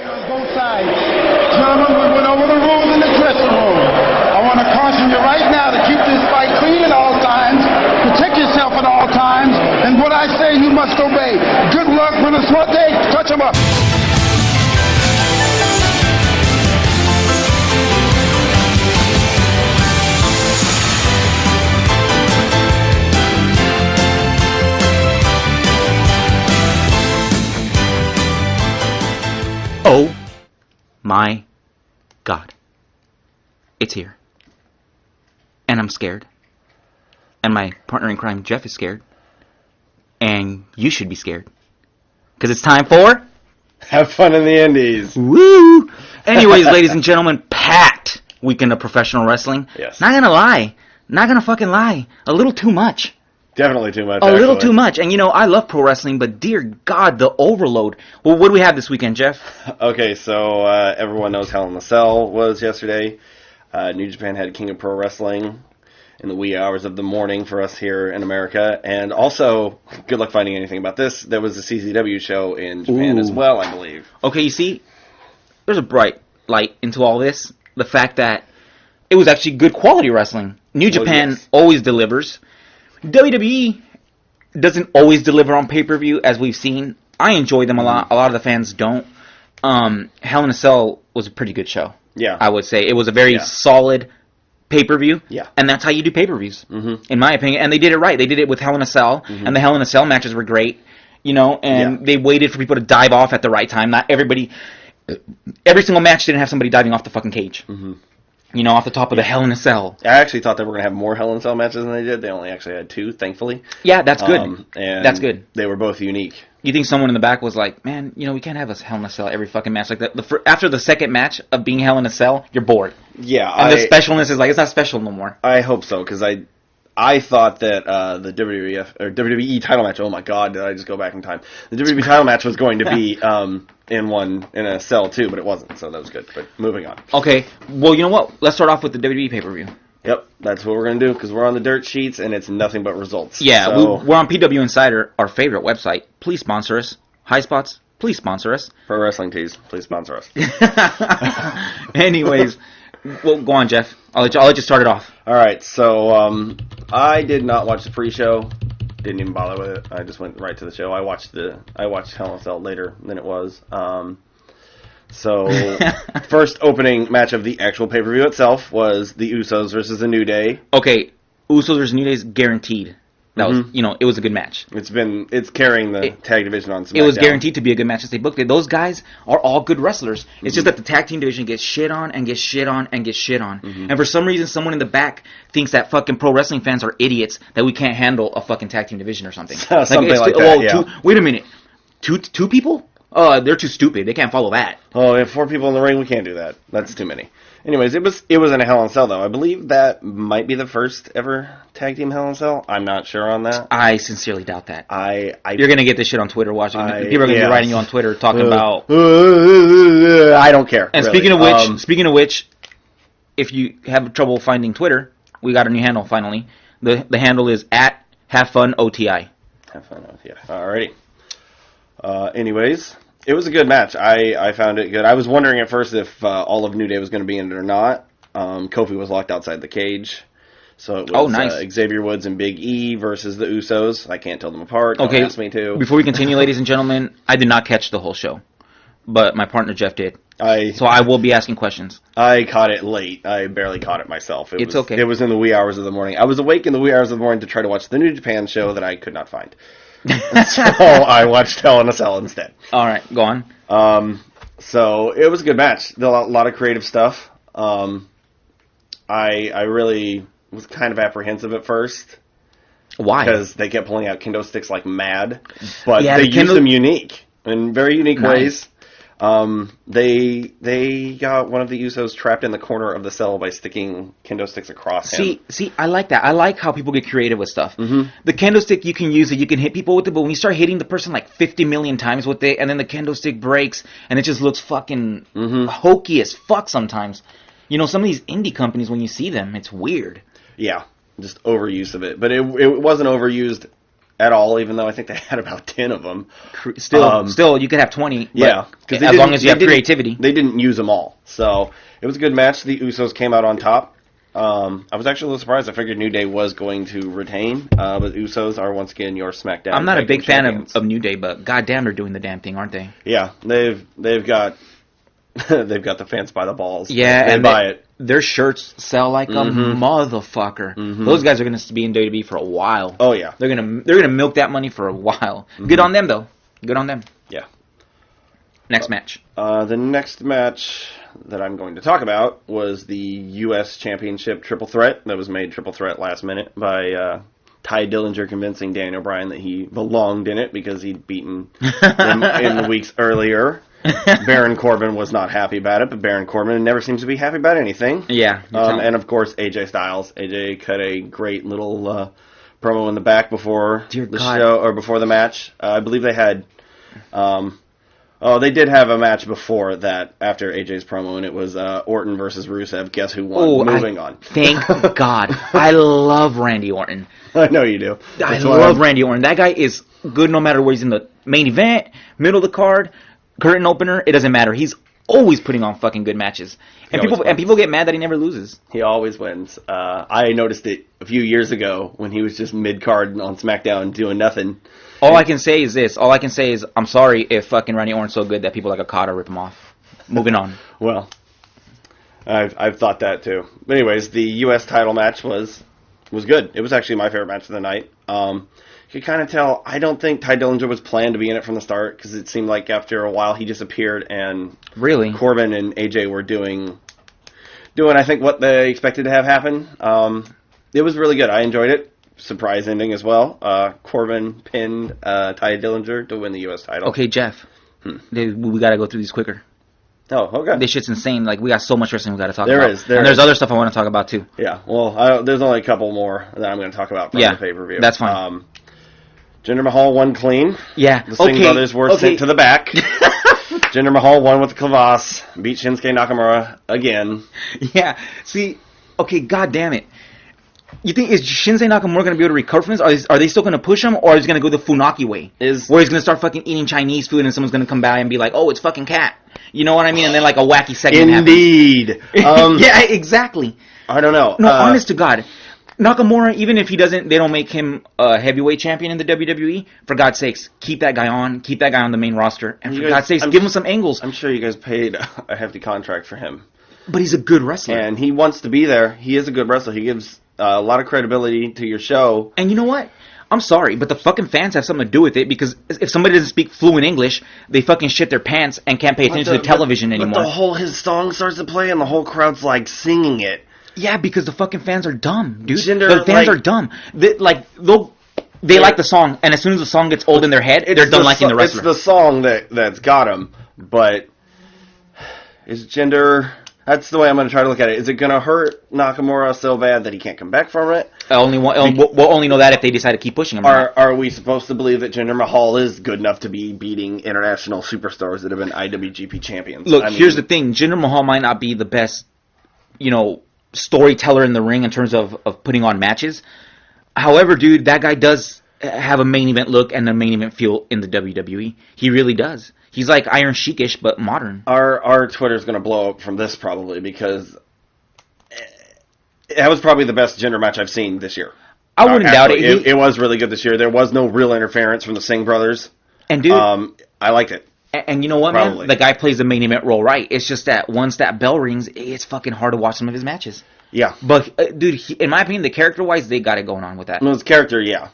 On both sides. Gentlemen, we went over the rules in the dressing room. I want to caution you right now to keep this fight clean at all times, protect yourself at all times, and what I say you must obey. Good luck for the SWAT day. Touch 'em up. Oh my God. It's here. And I'm scared. And my partner in crime, Jeff, is scared. And you should be scared. Because it's time for... Have fun in the Indies. Woo! Anyways, ladies and gentlemen, packed weekend of professional wrestling. Yes. Not gonna lie. Not gonna fucking lie. A little too much. Definitely too much, A little too much. And, you know, I love pro wrestling, but dear God, the overload. Well, what do we have this weekend, Jeff? Okay, so everyone knows Hell in a Cell was yesterday. New Japan had King of Pro Wrestling in the wee hours of the morning for us here in America. And also, good luck finding anything about this, there was a CZW show in Japan as well, I believe. Okay, you see, there's a bright light into all this. The fact that it was actually good quality wrestling. New Japan always delivers. WWE doesn't always deliver on pay-per-view, as we've seen. I enjoy them a lot. A lot of the fans don't. Hell in a Cell was a pretty good show. Yeah. I would say. It was a very solid pay-per-view. Yeah. And that's how you do pay-per-views, in my opinion. And they did it right. They did it with Hell in a Cell, and the Hell in a Cell matches were great. You know, and they waited for people to dive off at the right time. Not everybody... Every single match didn't have somebody diving off the fucking cage. You know, off the top of the Hell in a Cell. I actually thought they were going to have more Hell in a Cell matches than they did. They only actually had 2, thankfully. Yeah, that's good. And that's good. They were both unique. You think someone in the back was like, man, you know, we can't have a Hell in a Cell every fucking match like that. After the second match of being Hell in a Cell, you're bored. Yeah. And the specialness is like, it's not special no more. I hope so, because I thought that the WWE title match, oh my God, did I just go back in time? The WWE title match was going to be in a cell too, but it wasn't, so that was good. But moving on. Okay, well, you know what? Let's start off with the WWE pay-per-view. Yep, that's what we're going to do, because we're on the dirt sheets, and it's nothing but results. Yeah, so, we're on PW Insider, our favorite website. Please sponsor us. High Spots, please sponsor us. Pro Wrestling Tees, please sponsor us. Anyways, well, go on, Jeff. I'll let you start it off. All right, so I did not watch the pre-show. Didn't even bother with it. I just went right to the show. I watched Hell in a Cell later than it was. So first opening match of the actual pay-per-view itself was the Usos versus the New Day. Okay, Usos versus New Day is guaranteed. That was, you know, it was a good match. It's carrying the tag division on SmackDown. It was guaranteed to be a good match as they booked it. Those guys are all good wrestlers. It's just that the tag team division gets shit on and gets shit on and gets shit on. And for some reason, someone in the back thinks that fucking pro wrestling fans are idiots, that we can't handle a fucking tag team division or something. Something like that, wait a minute. Two people? They're too stupid. They can't follow that. Oh, we have 4 people in the ring. We can't do that. That's too many. Anyways, it was in a Hell in a Cell, though. I believe that might be the first ever tag team Hell in a Cell. I'm not sure on that. I sincerely doubt that. You're going to get this shit on Twitter watching. People are going to be writing you on Twitter talking about... I don't care. And really. speaking of which, if you have trouble finding Twitter, we got a new handle finally. The handle is at HaveFunOTI. HaveFunOTI. Alrighty. Anyways... It was a good match. I found it good. I was wondering at first if all of New Day was going to be in it or not. Kofi was locked outside the cage. So it was Xavier Woods and Big E versus the Usos. I can't tell them apart. Don't ask me to. Before we continue, ladies and gentlemen, I did not catch the whole show. But my partner Jeff did. So I will be asking questions. I caught it late. I barely caught it myself. It's okay. It was in the wee hours of the morning. I was awake in the wee hours of the morning to try to watch the New Japan show that I could not find. So I watched Hell in a Cell instead. All right, go on. So it was a good match. A lot of creative stuff. I really was kind of apprehensive at first. Why? Because they kept pulling out kendo sticks like mad, but they used them in very unique ways. They got one of the Usos trapped in the corner of the cell by sticking kendo sticks across him. See, I like that. I like how people get creative with stuff. The kendo stick, you can use it, you can hit people with it, but when you start hitting the person like 50 million times with it, and then the kendo stick breaks, and it just looks fucking hokey as fuck sometimes. You know, some of these indie companies, when you see them, it's weird. Yeah, just overuse of it. But it wasn't overused at all, even though I think they had about 10 of them. Still, you could have 20. Yeah, as long as you have creativity. They didn't use them all, so it was a good match. The Usos came out on top. I was actually a little surprised. I figured New Day was going to retain, but Usos are once again your SmackDown. I'm not a big fan of New Day, but goddamn, they're doing the damn thing, aren't they? Yeah, they've got they've got the fans by the balls. Yeah, they buy it. Their shirts sell like a motherfucker. Those guys are going to be in WWE for a while. Oh yeah, they're gonna milk that money for a while. Good on them though. Good on them. Yeah. Next match. The next match that I'm going to talk about was the U.S. Championship Triple Threat that was made Triple Threat last minute by Ty Dillinger convincing Daniel Bryan that he belonged in it because he'd beaten him in the weeks earlier. Baron Corbin was not happy about it, but Baron Corbin never seems to be happy about anything. Yeah. And of course, AJ Styles. AJ cut a great little promo in the back before show or before the match. I believe they had. They did have a match before that after AJ's promo, and it was Orton versus Rusev. Guess who won? Moving on. Thank God. I love Randy Orton. I know you do. I love Randy Orton. That guy is good no matter where he's in the main event, middle of the card, curtain opener. It doesn't matter. He's always putting on fucking good matches. And people get mad that he never loses. He always wins. I noticed it a few years ago when he was just mid-card on SmackDown doing nothing. All I can say is this. All I can say is I'm sorry if fucking Randy Orton's so good that people like Okada rip him off. Moving on. Well, I've thought that too. But anyways, the U.S. title match was good. It was actually my favorite match of the night. You could kind of tell. I don't think Ty Dillinger was planned to be in it from the start because it seemed like after a while he just appeared and really Corbin and AJ were doing I think what they expected to have happen. It was really good. I enjoyed it. Surprise ending as well. Corbin pinned Ty Dillinger to win the U.S. title. Okay, Jeff. We got to go through these quicker. Oh, okay. This shit's insane. Like, we got so much wrestling we got to talk about. There's other stuff I want to talk about, too. Yeah, well, there's only a couple more that I'm going to talk about from the pay-per-view. That's fine. Jinder Mahal won clean. Yeah. The Singh brothers were sent to the back. Jinder Mahal won with the Kvass. Beat Shinsuke Nakamura again. Yeah. See, okay, god damn it. You think, is Shinsuke Nakamura going to be able to recover from this? Are they still going to push him? Or is he going to go the Funaki way? Where he's going to start fucking eating Chinese food and someone's going to come by and be like, oh, it's fucking cat. You know what I mean? And then like a wacky segment Indeed. Yeah, exactly. I don't know. No, honest to God. Nakamura, even if they don't make him a heavyweight champion in the WWE, for God's sakes, keep that guy on the main roster. And for God's sakes, give him some angles. I'm sure you guys paid a hefty contract for him. But he's a good wrestler. And he wants to be there. He is a good wrestler. He gives a lot of credibility to your show. And you know what? I'm sorry, but the fucking fans have something to do with it because if somebody doesn't speak fluent English, they fucking shit their pants and can't pay attention to television anymore. But his song starts to play and the whole crowd's like singing it. Yeah, because the fucking fans are dumb, dude. The fans are dumb. They like the song, and as soon as the song gets old in their head, they're done liking the wrestler. It's the song that's got him, but is Jinder... That's the way I'm going to try to look at it. Is it going to hurt Nakamura so bad that he can't come back from it? We'll only know that if they decide to keep pushing him. Are we supposed to believe that Jinder Mahal is good enough to be beating international superstars that have been IWGP champions? Look, here's the thing. Jinder Mahal might not be the best, storyteller in the ring in terms of putting on matches. However, dude, that guy does have a main event look and a main event feel in the WWE. He really does. He's like Iron Sheik-ish, but modern. Our Twitter's going to blow up from this probably because that was probably the best Jinder match I've seen this year. I wouldn't doubt it. It was really good this year. There was no real interference from the Singh brothers. And dude, I liked it. And you know what, man? The guy plays the main event role right. It's just that once that bell rings, it's fucking hard to watch some of his matches. Yeah. But, dude, in my opinion, the character-wise, they got it going on with that. Well, his character, yeah.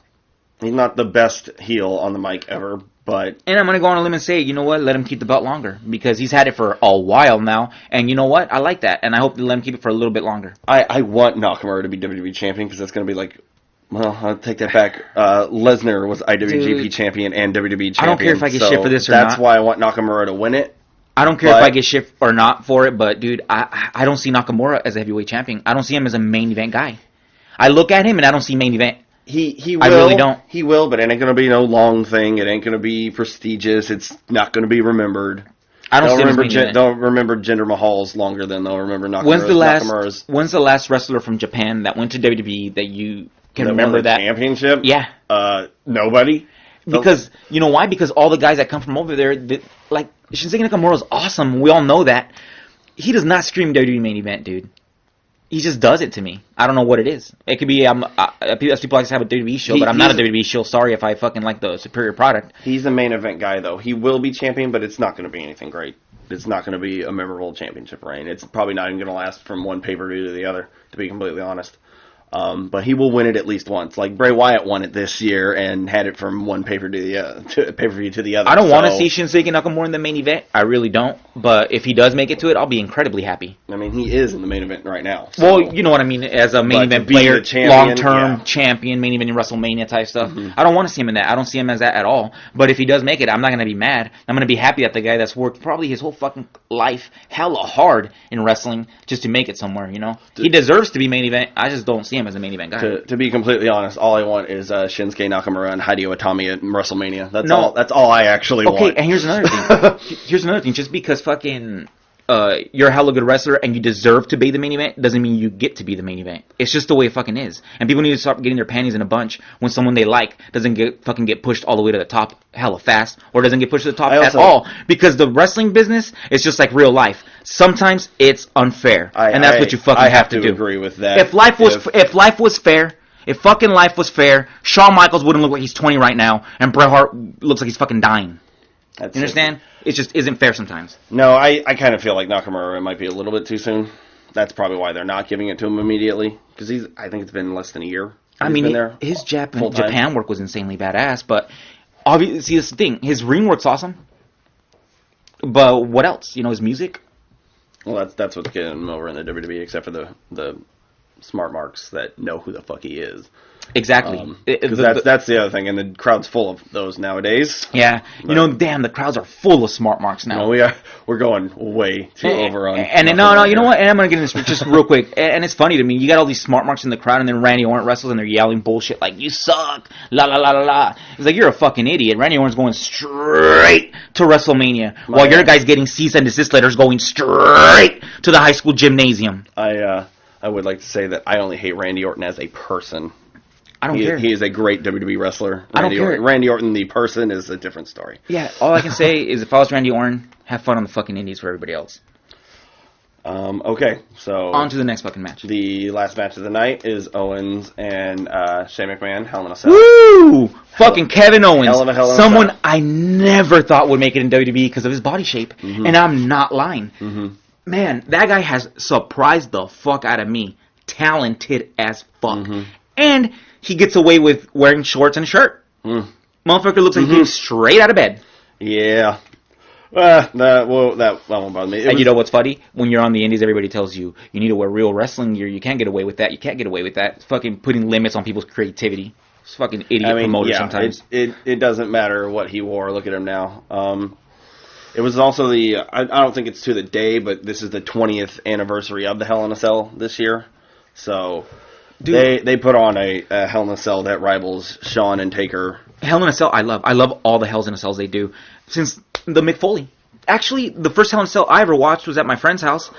He's not the best heel on the mic ever, but... And I'm going to go on a limb and say, you know what, let him keep the belt longer. Because he's had it for a while now. And you know what, I like that. And I hope they let him keep it for a little bit longer. I want Nakamura to be WWE champion because that's going to be like... Well, I'll take that back. Lesnar was IWGP champion and WWE champion. I don't care if I get shit for this or not. That's why I want Nakamura to win it. I don't care if I get shit or not for it, but dude, I don't see Nakamura as a heavyweight champion. I don't see him as a main event guy. I look at him and I don't see main event. He will. I really don't. He will, but it ain't going to be no long thing. It ain't going to be prestigious. It's not going to be remembered. I don't see him as Don't remember Jinder Mahal's longer than they'll remember Nakamura's. When's the last wrestler from Japan that went to WWE that you can remember that championship? Yeah. Nobody. Because, you know why? Because all the guys that come from over there, like, Shinsuke Nakamura's awesome. We all know that. He does not scream WWE main event, dude. He just does it to me. I don't know what it is. It could be, as people like to have a WWE show, but I'm not a WWE show. Sorry if I fucking like the superior product. He's a main event guy, though. He will be champion, but it's not going to be anything great. It's not going to be a memorable championship reign. It's probably not even going to last from one pay-per-view to the other, to be completely honest. But he will win it at least once. Like Bray Wyatt won it this year and had it from one pay-per-view to the other. I don't want to see Shinsuke Nakamura in the main event. I really don't. But if he does make it to it, I'll be incredibly happy. I mean, he is in the main event right now. So. Well, you know what I mean. As a main event player, long-term champion, main event in WrestleMania type stuff. Mm-hmm. I don't want to see him in that. I don't see him as that at all. But if he does make it, I'm not going to be mad. I'm going to be happy that the guy that's worked probably his whole fucking life hella hard in wrestling just to make it somewhere, you know? He deserves to be main event. I just don't see him as a main event guy. To be completely honest, all I want is Shinsuke Nakamura and Hideo Itami at WrestleMania. That's all I actually want. Okay, and here's another thing. Just because fucking you're a hella good wrestler and you deserve to be the main event doesn't mean you get to be the main event. It's just the way it fucking is. And people need to start getting their panties in a bunch when someone they like doesn't get pushed all the way to the top hella fast or doesn't get pushed to the top at all. Because the wrestling business is just like real life. Sometimes it's unfair, and that's what you fucking have to do. I agree with that. If life was fair, if fucking life was fair, Shawn Michaels wouldn't look like he's 20 right now, and Bret Hart looks like he's fucking dying. You understand? It just isn't fair sometimes. No, I kind of feel like Nakamura might be a little bit too soon. That's probably why they're not giving it to him immediately. Because I think it's been less than a year. I mean, his Japan work was insanely badass, but obviously, this is the thing. His ring work's awesome. But what else? You know, his music? Well, that's what's getting him over in the WWE, except for the smart marks that know who the fuck he is. Exactly. Because that's the other thing, and the crowd's full of those nowadays. Yeah. Damn, the crowds are full of smart marks now. No, we're going way too over on... No, you know what? And I'm going to get into this just real quick. And it's funny to me. You got all these smart marks in the crowd, and then Randy Orton wrestles, and they're yelling bullshit like, you suck, la la la la la. It's like, you're a fucking idiot. Randy Orton's going straight to WrestleMania, while your guy's getting cease and desist letters going straight to the high school gymnasium. I would like to say that I only hate Randy Orton as a person. I don't care. He is a great WWE wrestler. I don't care. Randy Orton, the person, is a different story. Yeah, all I can say is if I was Randy Orton, have fun on the fucking Indies for everybody else. Okay, so... On to the next fucking match. The last match of the night is Owens and Shane McMahon, Hell in a Cell. Woo! Fucking Kevin Owens. Hell in a Someone I never thought would make it in WWE because of his body shape. Mm-hmm. And I'm not lying. Mm-hmm. Man, that guy has surprised the fuck out of me. Talented as fuck. Mm-hmm. And he gets away with wearing shorts and a shirt. Motherfucker looks like he came straight out of bed. Yeah. That won't bother me. And you know what's funny? When you're on the Indies, everybody tells you need to wear real wrestling gear. You can't get away with that. You can't get away with that. It's fucking putting limits on people's creativity. It's fucking idiot promoters sometimes. It doesn't matter what he wore. Look at him now. It was also I don't think it's to the day, but this is the 20th anniversary of the Hell in a Cell this year. So... Dude, they put on a Hell in a Cell that rivals Shawn and Taker. Hell in a Cell, I love all the Hells in a Cells they do since the Mick Foley. Actually, the first Hell in a Cell I ever watched was at my friend's house,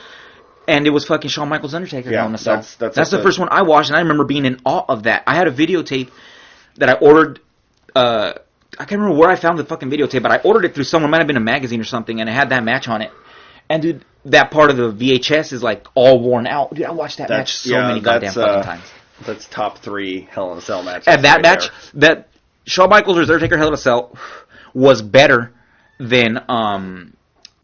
and it was fucking Shawn Michaels Undertaker Hell in a Cell. That's the first one I watched, and I remember being in awe of that. I had a videotape that I ordered. I can't remember where I found the fucking videotape, but I ordered it through someone. It might have been a magazine or something, and it had that match on it. And dude, that part of the VHS is like all worn out. Dude, I watched that match so many goddamn fucking times. That's top 3 Hell in a Cell matches. And that match, that Shawn Michaels versus Undertaker Hell in a Cell was better than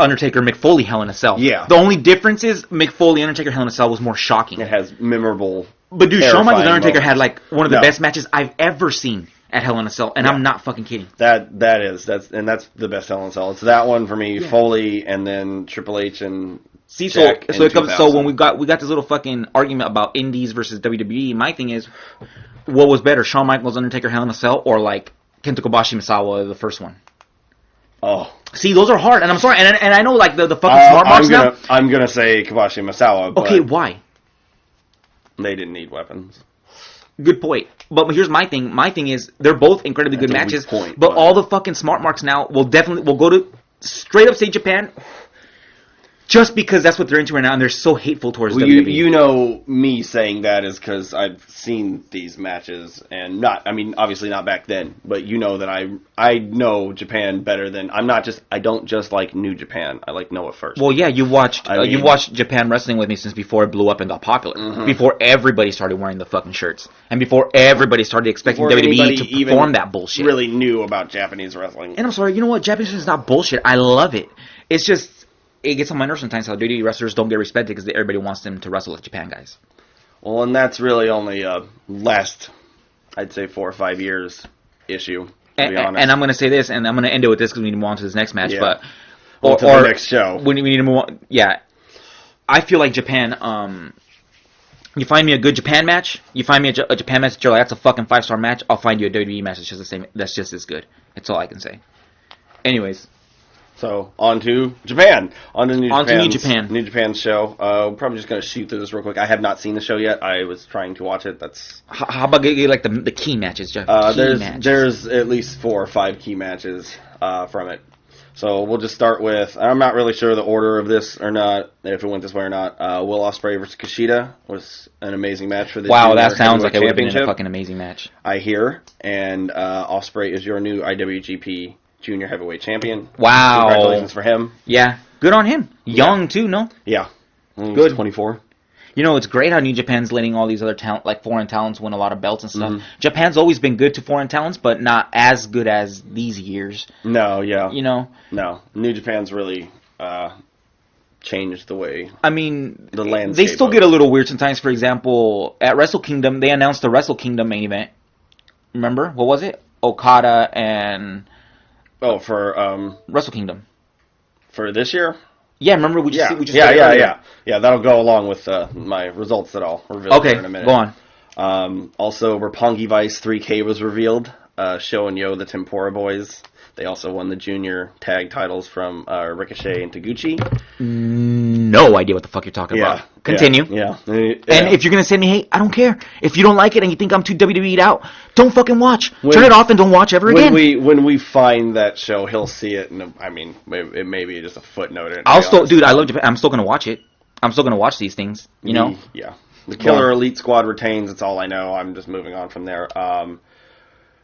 Undertaker Mick Foley Hell in a Cell. Yeah. The only difference is Mick Foley Undertaker Hell in a Cell was more shocking. It has memorable. But dude, Shawn Michaels and Undertaker had like one of the best matches I've ever seen at Hell in a Cell, and I'm not fucking kidding. That's the best Hell in a Cell. It's that one for me, Foley, and then Triple H and See, so when we got this little fucking argument about Indies versus WWE, my thing is, what was better, Shawn Michaels Undertaker Hell in a Cell, or like Kenta Kobashi Misawa, the first one? Oh, see, those are hard, and I'm sorry, and I know like the fucking smart marks now. I'm gonna say Kobashi Misawa. Okay, why? They didn't need weapons. Good point. But here's my thing. My thing is they're both incredibly good matches. But all the fucking smart marks now will go to straight up say Japan. just because that's what they're into right now, and they're so hateful towards Well, WWE. you know me saying that is because I've seen these matches, and obviously not back then, but you know that I know Japan better than I don't just like New Japan. I like Noah first. Well, yeah, you watched Japan wrestling with me since before it blew up and got popular. Before everybody started wearing the fucking shirts, and before everybody started expecting WWE to perform that bullshit. Really knew about Japanese wrestling. And I'm sorry, you know what? Japanese wrestling is not bullshit. I love it. It's just it gets on my nerves sometimes how WWE wrestlers don't get respected because everybody wants them to wrestle like Japan guys. Well, and that's really only last, I'd say, 4 or 5 years issue. To be honest. And I'm going to say this, and I'm going to end it with this because we need to move on to this next match. Yeah. But to the next show. We need to move on. Yeah, I feel like Japan. You find me a good Japan match. You find me a Japan match. You're like, that's a fucking 5-star match. I'll find you a WWE match. That's just the same. That's just as good. That's all I can say. Anyways. So, on to Japan. On to New Japan. New Japan's show. We're probably just going to shoot through this real quick. I have not seen the show yet. I was trying to watch it. How about get like the key matches, Jeff? There's at least 4 or 5 key matches from it. So, we'll just start with, I'm not really sure the order of this or not, if it went this way or not. Will Ospreay versus Kushida was an amazing match for this. Wow, that sounds like it would have been a fucking amazing match. I hear. And Ospreay is your new IWGP Junior Heavyweight Champion. Wow. Congratulations for him. Yeah. Good on him. Young, too, no? Yeah. Good. 24. You know, it's great how New Japan's letting all these other foreign talents win a lot of belts and stuff. Japan's always been good to foreign talents, but not as good as these years. No, yeah. You know? No. New Japan's really changed the way. I mean, the landscape. They still get a little weird sometimes. For example, at Wrestle Kingdom, they announced the Wrestle Kingdom main event. Remember? What was it? Okada and... Oh, for Wrestle Kingdom. For this year? Yeah, remember we just Yeah, that'll go along with my results that I'll reveal in a minute. Go on. Also, Roppongi Vice 3K was revealed. Sho and Yo, the Tempura Boys. They also won the junior tag titles from Ricochet and Taguchi. No idea what the fuck you're talking about. Continue. Yeah. And if you're going to send me hate, I don't care. If you don't like it and you think I'm too WWE'd out, don't fucking watch. Turn it off and don't watch ever again. When we find that show, he'll see it. And I mean, it may be just a footnote. I love Japan. I'm still going to watch it. I'm still going to watch these things, you know? Yeah. The Killer Elite Squad retains. That's all I know. I'm just moving on from there.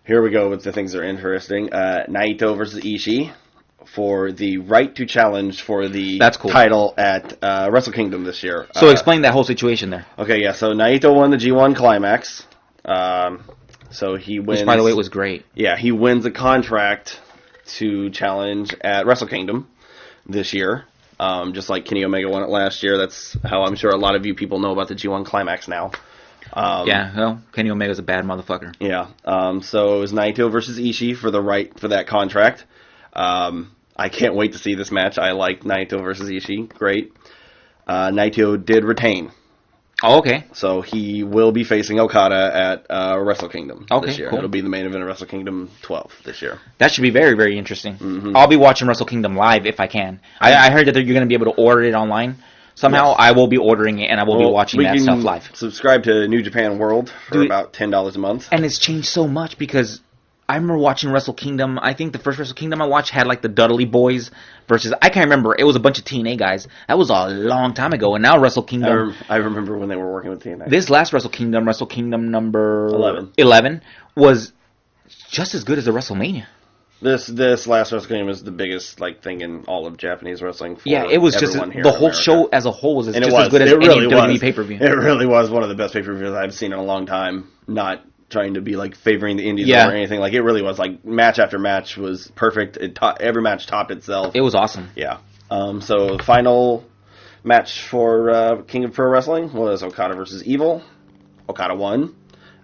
Here we go with the things that are interesting. Naito versus Ishii for the right to challenge for the title at Wrestle Kingdom this year. So explain that whole situation there. Okay, yeah. So Naito won the G1 Climax. So he wins. Which, by the way, was great. Yeah, he wins a contract to challenge at Wrestle Kingdom this year. Just like Kenny Omega won it last year. That's how I'm sure a lot of you people know about the G1 Climax now. Well, Kenny Omega's a bad motherfucker. Yeah. So it was Naito versus Ishii for the right for that contract. I can't wait to see this match. I like Naito versus Ishii. Great. Naito did retain. Oh, okay. So he will be facing Okada at Wrestle Kingdom this year. Cool. It'll be the main event of Wrestle Kingdom 12 this year. That should be very, very interesting. I'll be watching Wrestle Kingdom live if I can. I heard that you're going to be able to order it online. Somehow I will be ordering it and I will be watching that stuff live. Subscribe to New Japan World for about $10 a month. And it's changed so much because I remember watching Wrestle Kingdom. I think the first Wrestle Kingdom I watched had like the Dudley Boys versus, I can't remember. It was a bunch of TNA guys. That was a long time ago. And now Wrestle Kingdom. I remember when they were working with TNA. This last Wrestle Kingdom number 11, was just as good as the WrestleMania. This last Wrestle Kingdom was the biggest thing in all of Japanese wrestling. For it was just the whole show as a whole was just as good as any WWE pay-per-view. It really was one of the best pay-per-views I've seen in a long time. Not trying to be favoring the Indies or anything. It really was match after match was perfect. Every match topped itself. It was awesome. Yeah. So final match for King of Pro Wrestling was Okada versus Evil. Okada won.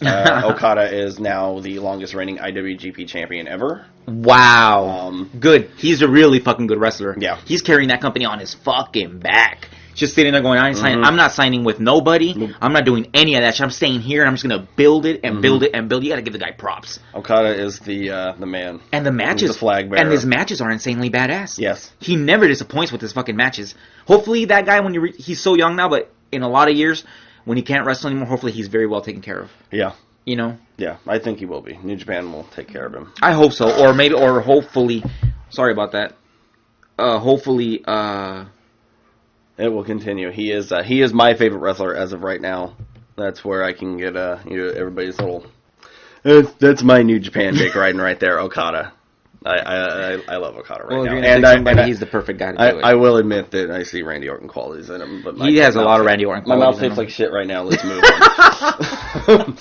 Okada is now the longest reigning IWGP champion ever. Wow. Good. He's a really fucking good wrestler. Yeah. He's carrying that company on his fucking back. Just sitting there going, I'm not signing with nobody. Nope. I'm not doing any of that shit. I'm staying here and I'm just going to build it and build it and build it. You got to give the guy props. Okada is the man. And the matches. He's the flag bearer. And his matches are insanely badass. Yes. He never disappoints with his fucking matches. Hopefully that guy, he's so young now, but in a lot of years, when he can't wrestle anymore, hopefully he's very well taken care of. Yeah. You know? Yeah, I think he will be. New Japan will take care of him. I hope so. Or hopefully, sorry about that. Hopefully, It will continue. He is my favorite wrestler as of right now. That's where I can get everybody's little. That's my New Japan dick riding right there, Okada. I love Okada now. And he's the perfect guy to do it. I will admit that I see Randy Orton qualities in him, but he has a lot of Randy Orton qualities. My mouth tastes like shit right now. Let's move on.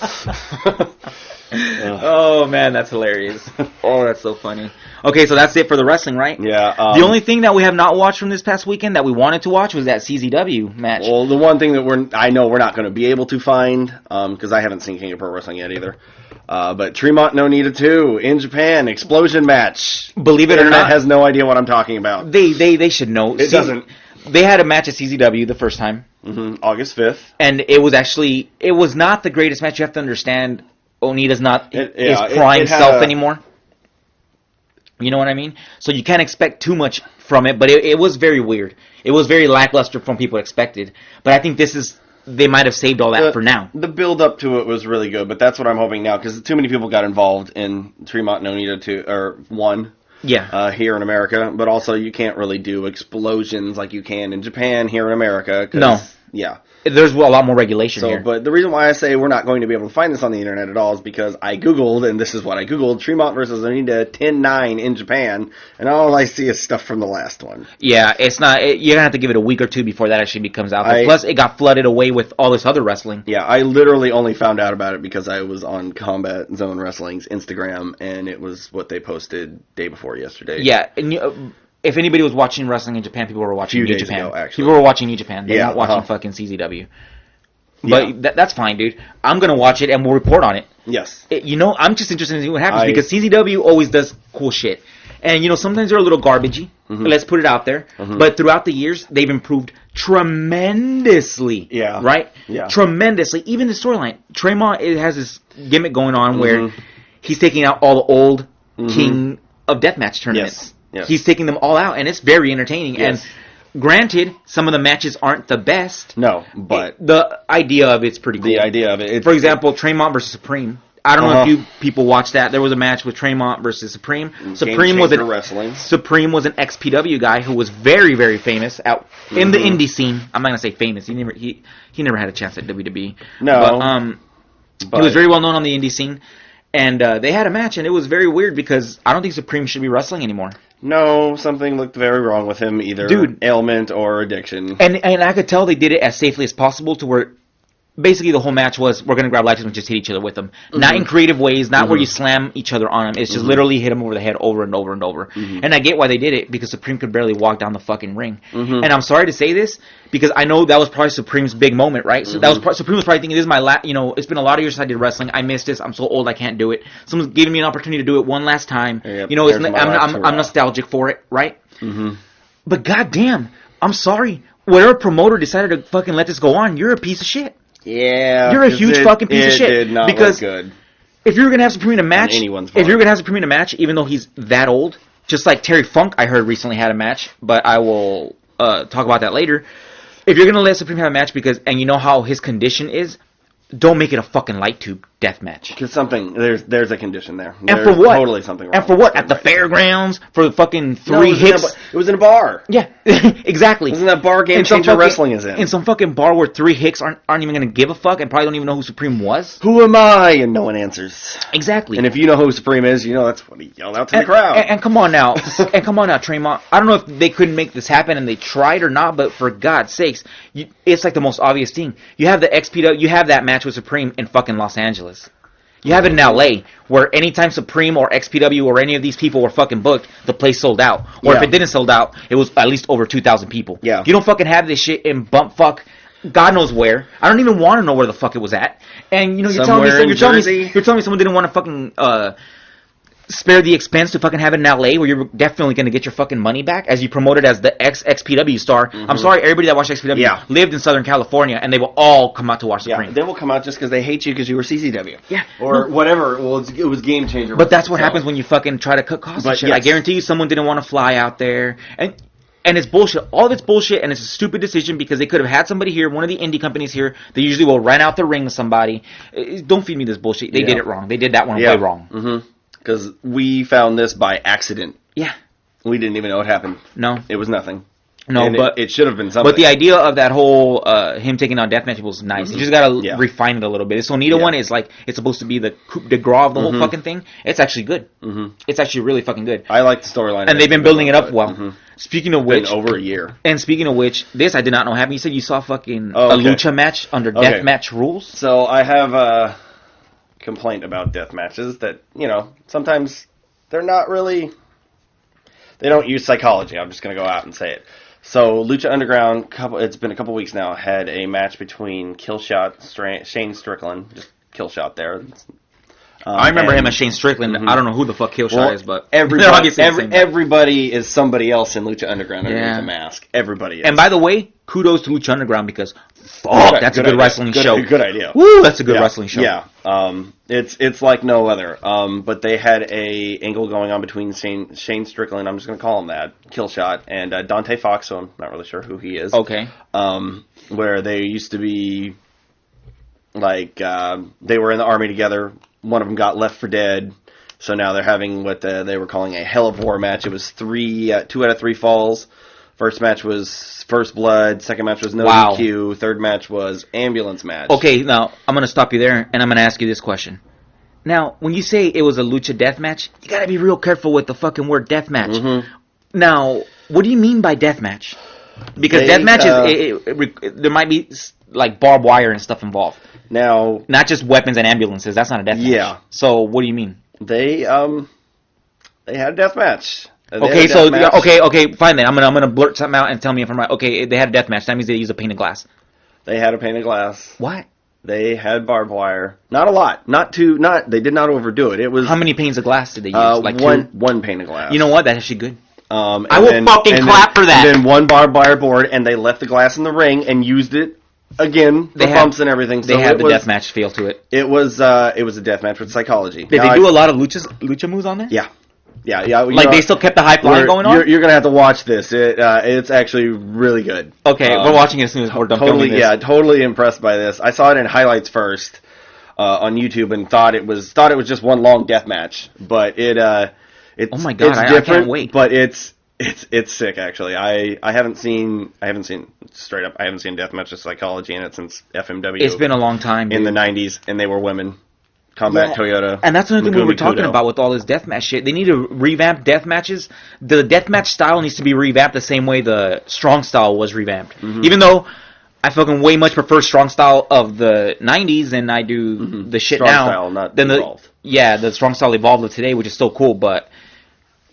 Oh man, that's hilarious. Oh, that's so funny. Okay, so that's it for the wrestling, right? Yeah. The only thing that we have not watched from this past weekend that we wanted to watch was that CZW match. Well, the one thing that I know we're not going to be able to find, because I haven't seen King of Pro Wrestling yet either. But Tremont No Nita 2 in Japan, explosion match. Believe it or not, has no idea what I'm talking about. They should know. It doesn't. They had a match at CZW the first time. Mm-hmm. August 5th. And it was not the greatest match. You have to understand, Onita's not his prime self anymore. You know what I mean? So you can't expect too much from it, but it was very weird. It was very lackluster from people expected. But I think they might have saved all that for now. The build up to it was really good, but that's what I'm hoping now, because too many people got involved in Tremont No Nita 2, or 1. Yeah. Here in America, but also you can't really do explosions like you can in Japan here in America. No. Yeah. There's a lot more regulation here. But the reason why I say we're not going to be able to find this on the internet at all is because I Googled, and this is what I Googled, Tremont versus Onita 10-9 in Japan, and all I see is stuff from the last one. Yeah, it's not. You're going to have to give it a week or two before that actually becomes out. Plus, it got flooded away with all this other wrestling. Yeah, I literally only found out about it because I was on Combat Zone Wrestling's Instagram, and it was what they posted day before yesterday. Yeah, and if anybody was watching wrestling in Japan, people were watching New Japan. Ago, actually. People were watching New Japan. They weren't watching fucking CZW. But that's fine, dude. I'm going to watch it, and we'll report on it. Yes. I'm just interested in seeing what happens, because CZW always does cool shit. And, sometimes they're a little garbagey. Mm-hmm. Let's put it out there. Mm-hmm. But throughout the years, they've improved tremendously. Yeah. Right? Yeah. Tremendously. Even the storyline. Tremont has this gimmick going on where he's taking out all the old King of Deathmatch tournaments. Yes. Yes. He's taking them all out, and it's very entertaining. Yes. And granted, some of the matches aren't the best. No, but the idea of it's pretty cool. The idea of it. For example, Tremont versus Supreme. I don't know if you people watched that. There was a match with Tremont versus Supreme. Supreme was an XPW guy who was very, very famous in the indie scene. I'm not gonna say famous. He never had a chance at WWE. No, but he was very well known on the indie scene. And they had a match, and it was very weird because I don't think Supreme should be wrestling anymore. No, something looked very wrong with him, either ailment or addiction. And I could tell they did it as safely as possible, to where basically the whole match was, we're going to grab lights and just hit each other with them. Mm-hmm. Not in creative ways, not where you slam each other on them. It's just literally hit them over the head over and over and over. Mm-hmm. And I get why they did it, because Supreme could barely walk down the fucking ring. Mm-hmm. And I'm sorry to say this, because I know that was probably Supreme's big moment, right? So that was Supreme was probably thinking, this is my it's been a lot of years since I did wrestling. I missed this. I'm so old I can't do it. Someone's giving me an opportunity to do it one last time. Yep, I'm nostalgic for it, right? Mm-hmm. But goddamn, I'm sorry. Whatever promoter decided to fucking let this go on, you're a piece of shit. Yeah, you're a huge fucking piece of shit. It did not because look good. If you're gonna have Supreme in a match, even though he's that old, just like Terry Funk, I heard recently had a match, but I will talk about that later. If you're gonna let Supreme have a match and you know how his condition is, don't make it a fucking light tube death match. Because there's a condition there. And for what? Totally something wrong. And for what? At the fairgrounds? For the fucking three hits? It was in a bar. Yeah, exactly. Isn't that bar Game Changer Wrestling is in? In some fucking bar where three hicks aren't even going to give a fuck and probably don't even know who Supreme was? Who am I? And no one answers. Exactly. And if you know who Supreme is, you know that's what he yelled out to the crowd. And come on now. Tremont. I don't know if they couldn't make this happen and they tried or not, but for God's sakes, it's like the most obvious thing. You have the XPW, you have that match with Supreme in fucking Los Angeles. You have it in LA, where anytime Supreme or XPW or any of these people were fucking booked, the place sold out. Or if it didn't sold out, it was at least over 2,000 people. Yeah. You don't fucking have this shit in bumfuck God knows where. I don't even want to know where the fuck it was at. And you're telling me someone didn't want to fucking spare the expense to fucking have it in LA, where you're definitely going to get your fucking money back as you promote it as the XPW star. Mm-hmm. I'm sorry, everybody that watched XPW lived in Southern California, and they will all come out to watch Supreme. Yeah, they will come out just because they hate you because you were CZW. Yeah. Or whatever. Well, it was Game Changer. But that's what happens when you fucking try to cut costs and shit. Yes. I guarantee you someone didn't want to fly out there. And it's bullshit. All of it's bullshit, and it's a stupid decision because they could have had somebody here, one of the indie companies here. They usually will rent out the ring with somebody. Don't feed me this bullshit. They did it wrong. They did that one way wrong. Mm-hmm. Because we found this by accident. Yeah. We didn't even know it happened. No. It was nothing. No, and but it should have been something. But the idea of that whole him taking on deathmatch was nice. You just gotta refine it a little bit. This Onita one is like it's supposed to be the coup de grace of the whole fucking thing. It's actually good. It's actually really fucking good. I like the storyline, and they've been building it up well. Speaking of which, over a year. And speaking of which, this I did not know happened. You said you saw fucking a lucha match under deathmatch rules. So I have a complaint about death matches that sometimes they're not really. They don't use psychology. I'm just gonna go out and say it. So, Lucha Underground, it's been a couple weeks now, had a match between Killshot, Shane Strickland, just Killshot there. I remember him as Shane Strickland. I don't know who the fuck Killshot is, but everybody is somebody else in Lucha Underground underneath the mask. Everybody is. And by the way, kudos to Lucha Underground because that's a good wrestling show. Good idea. Woo, that's a good wrestling show. Yeah. It's like no other. But they had a angle going on between Shane Strickland, I'm just going to call him that, Killshot, and Dante Fox, so I'm not really sure who he is. Okay. Where they used to be like they were in the army together. One of them got left for dead, so now they're having what they were calling a Hell of War match. It was 2 out of 3 falls. First match was First Blood. Second match was No DQ. Third match was Ambulance match. Okay, now I'm going to stop you there, and I'm going to ask you this question. Now, when you say it was a lucha death match, you got to be real careful with the fucking word death match. Now, what do you mean by death match? Because death match there might be like barbed wire and stuff involved. Now, not just weapons and ambulances. That's not a death match. Yeah. So what do you mean? They had a death match. Okay, fine then. I'm gonna blurt something out and tell me if I'm right. Okay, they had a death match. That means they used a pane of glass. They had a pane of glass. What? They had barbed wire. Not a lot. They did not overdo it. It was. How many panes of glass did they use? Like one pane of glass. You know what? That's actually good. I will fucking clap for that. And then one barbed wire board, and they left the glass in the ring and used it again for bumps and everything. They had the deathmatch feel to it. It was a deathmatch with psychology. Did they do a lot of lucha moves on there? Yeah. They still kept the hype line going on? You're going to have to watch this. It's actually really good. Okay, we're watching it as soon as we're done filming this. Yeah, totally impressed by this. I saw it in highlights first on YouTube and thought it was just one long death match, but it's oh my God, it's different, I can't wait. But it's sick actually. I haven't seen straight up. I haven't seen deathmatch with psychology in it since FMW. It's been a long time, dude. In the 90s, and they were women. Combat Toyota. And that's another thing we were talking about with all this deathmatch shit. They need to revamp death matches. The deathmatch style needs to be revamped the same way the strong style was revamped. Even though I fucking way much prefer strong style of the 90s than I do the shit strong now. Style, not evolved. The strong style evolved of today, which is still cool, but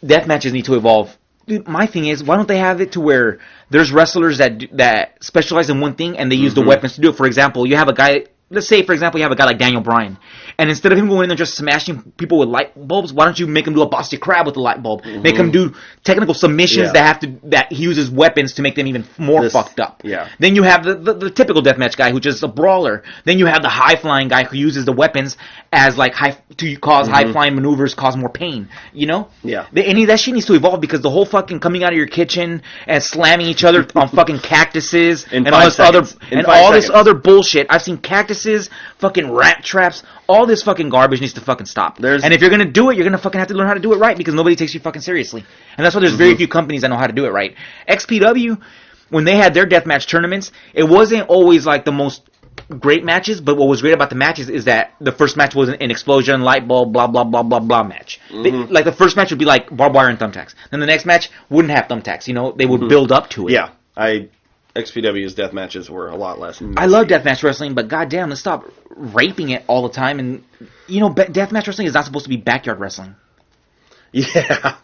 death matches need to evolve. Dude, my thing is, why don't they have it to where there's wrestlers that specialize in one thing and they use the weapons to do it? For example, you have a guy. Let's say, for example, you have a guy like Daniel Bryan, and instead of him going in there just smashing people with light bulbs, why don't you make him do a Boston Crab with a light bulb? Make him do technical submissions that he uses weapons to make them even more fucked up. Yeah. Then you have the typical deathmatch guy who's just a brawler. Then you have the high flying guy who uses the weapons as like to cause high flying maneuvers, cause more pain. You know? Yeah. Any of that shit needs to evolve because the whole fucking coming out of your kitchen and slamming each other on fucking cactuses and all this other bullshit. I've seen cactuses, fucking rat traps, all this fucking garbage needs to fucking stop. And if you're gonna do it, you're gonna fucking have to learn how to do it right because nobody takes you fucking seriously. And that's why there's very few companies that know how to do it right. XPW, when they had their deathmatch tournaments, it wasn't always like the most great matches, but what was great about the matches is that the first match was an explosion, light bulb, blah, blah, blah, blah, blah match. Like the first match would be like barbed wire and thumbtacks. Then the next match wouldn't have thumbtacks, you know? They would build up to it. Yeah, XPW's death matches were a lot less. I love deathmatch wrestling, but goddamn, let's stop raping it all the time. And you know, deathmatch wrestling is not supposed to be backyard wrestling. Yeah.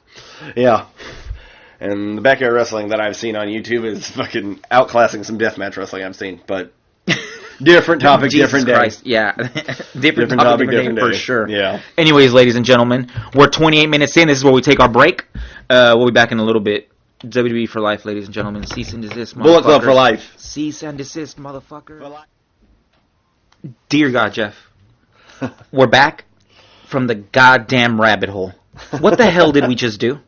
And the backyard wrestling that I've seen on YouTube is fucking outclassing some deathmatch wrestling I've seen. But different topic, different day. Christ. Yeah, different topic, different day for sure. Yeah. Anyways, ladies and gentlemen, we're 28 minutes in. This is where we take our break. We'll be back in a little bit. WWE for life, ladies and gentlemen. Cease and desist, motherfucker. Bullet Club for life. Cease and desist, motherfucker. Dear God, Jeff, we're back from the goddamn rabbit hole. What the hell did we just do?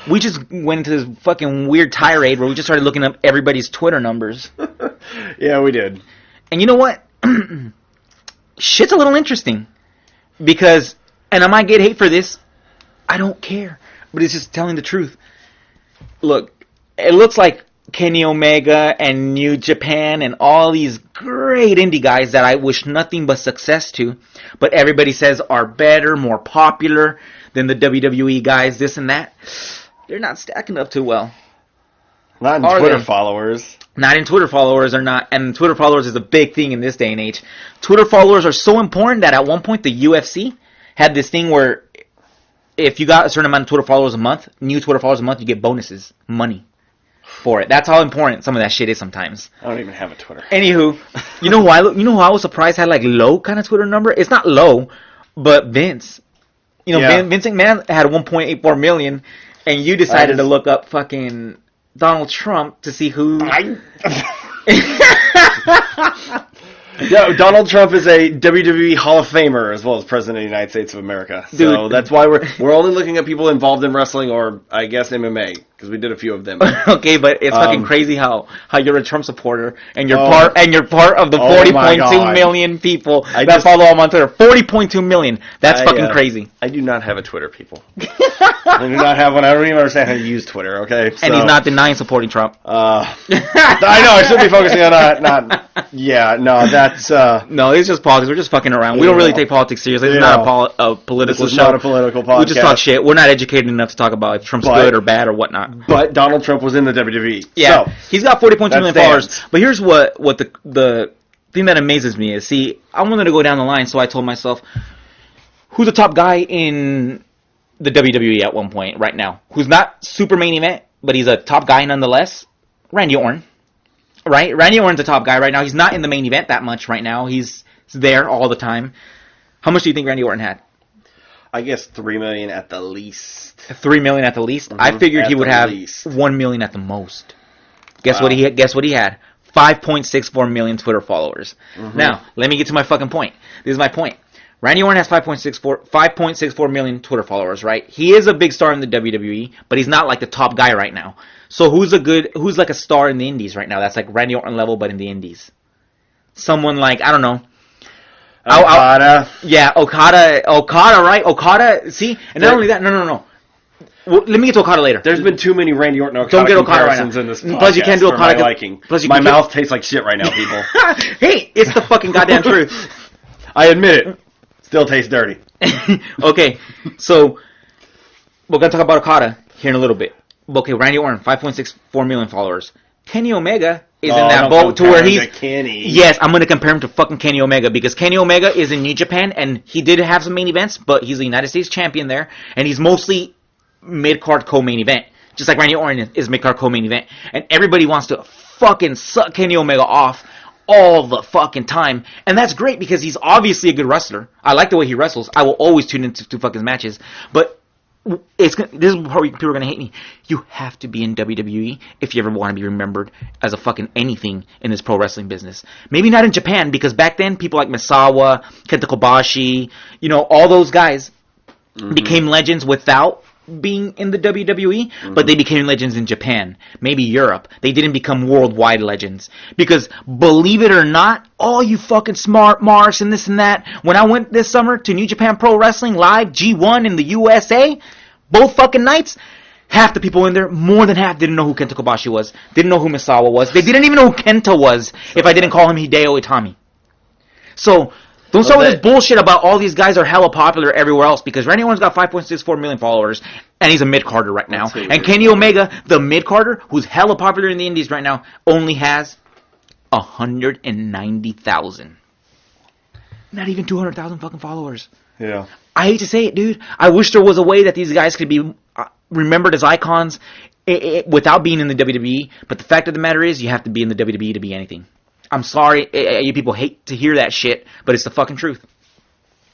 We just went into this fucking weird tirade where we just started looking up everybody's Twitter numbers. Yeah, we did. And you know what? Shit's a little interesting. Because, and I might get hate for this, I don't care. But it's just telling the truth. Look, it looks like Kenny Omega and New Japan and all these great indie guys that I wish nothing but success to, but everybody says are better, more popular than the WWE guys, this and that. They're not stacking up too well. Not in Twitter followers. Not in Twitter followers are not, and Twitter followers is a big thing in this day and age. Twitter followers are so important that at one point the UFC had this thing where if you got a certain amount of Twitter followers a month, new Twitter followers a month, you get bonuses, money for it. That's how important some of that shit is sometimes. I don't even have a Twitter. Anywho, you know who I was surprised had like low kind of Twitter number? It's not low, but Vince. You know, Vince McMahon had 1.84 million, and you decided to look up fucking Donald Trump to see who. Yeah, Donald Trump is a WWE Hall of Famer as well as President of the United States of America. So Dude. that's why we're only looking at people involved in wrestling or I guess MMA because we did a few of them. Okay, but it's fucking crazy how you're a Trump supporter and you're part of the 40.2 million people that follow him on Twitter. 40.2 million. That's fucking crazy. I do not have a Twitter, people. I do not have one. I don't even understand how to use Twitter. Okay, so, and he's not denying supporting Trump. I know. I should be focusing on not. Yeah, no, that's. No, it's just politics. We're just fucking around. We don't really take politics seriously. It's not a political this is show. Not a political podcast. We just talk shit. We're not educated enough to talk about if Trump's good or bad or whatnot. But Donald Trump was in the WWE. Yeah, so, he's got 40.2 million followers. But here's what the thing that amazes me is, see, I wanted to go down the line, so I told myself, who's the top guy in the WWE at one point right now? Who's not super main event, but he's a top guy nonetheless? Randy Orton. Right? Randy Orton's a top guy right now. He's not in the main event that much right now. He's there all the time. How much do you think Randy Orton had? I guess 3 million at the least. 3 million at the least? Mm-hmm. I figured he would have 1 million at the most. Guess what he had? 5.64 million Twitter followers. Mm-hmm. Now, let me get to my fucking point. This is my point. Randy Orton has 5.64 million Twitter followers, right? He is a big star in the WWE, but he's not like the top guy right now. So who's like a star in the Indies right now? That's like Randy Orton level, but in the Indies. Someone like, I don't know. Okada. Yeah, Okada, right? Okada, see? And not only that, no. Well, let me get to Okada later. There's been too many Randy Orton Don't get Okada right now. In this podcast plus you can't do Okada. My liking. Plus my mouth tastes like shit right now, people. Hey, it's the fucking goddamn truth. I admit it. Still tastes dirty. Okay, so we're going to talk about Okada here in a little bit. Okay, Randy Orton, 5.64 million followers. Kenny Omega is in that boat to where he's... Kenny. Yes, I'm going to compare him to fucking Kenny Omega because Kenny Omega is in New Japan and he did have some main events, but he's a United States champion there and he's mostly mid-card co-main event. Just like Randy Orton is mid-card co-main event. And everybody wants to fucking suck Kenny Omega off all the fucking time. And that's great because he's obviously a good wrestler. I like the way he wrestles. I will always tune into fucking matches. But this is how people are going to hate me. You have to be in WWE if you ever want to be remembered as a fucking anything in this pro wrestling business. Maybe not in Japan because back then people like Misawa, Kenta Kobashi, all those guys became legends without being in the WWE, but they became legends in Japan, maybe Europe. They didn't become worldwide legends. Because, believe it or not, all you fucking smart marks and this and that, when I went this summer to New Japan Pro Wrestling Live G1 in the USA, both fucking nights, half the people in there, more than half, didn't know who Kenta Kobashi was, didn't know who Misawa was, they didn't even know who Kenta was if I didn't call him Hideo Itami. So, don't start with this bullshit about all these guys are hella popular everywhere else because Randy Orton's got 5.64 million followers and he's a mid-carder right now. And Kenny Omega, the mid-carder, who's hella popular in the Indies right now, only has 190,000. Not even 200,000 fucking followers. Yeah. I hate to say it, dude. I wish there was a way that these guys could be remembered as icons without being in the WWE. But the fact of the matter is you have to be in the WWE to be anything. I'm sorry, you people hate to hear that shit, but it's the fucking truth.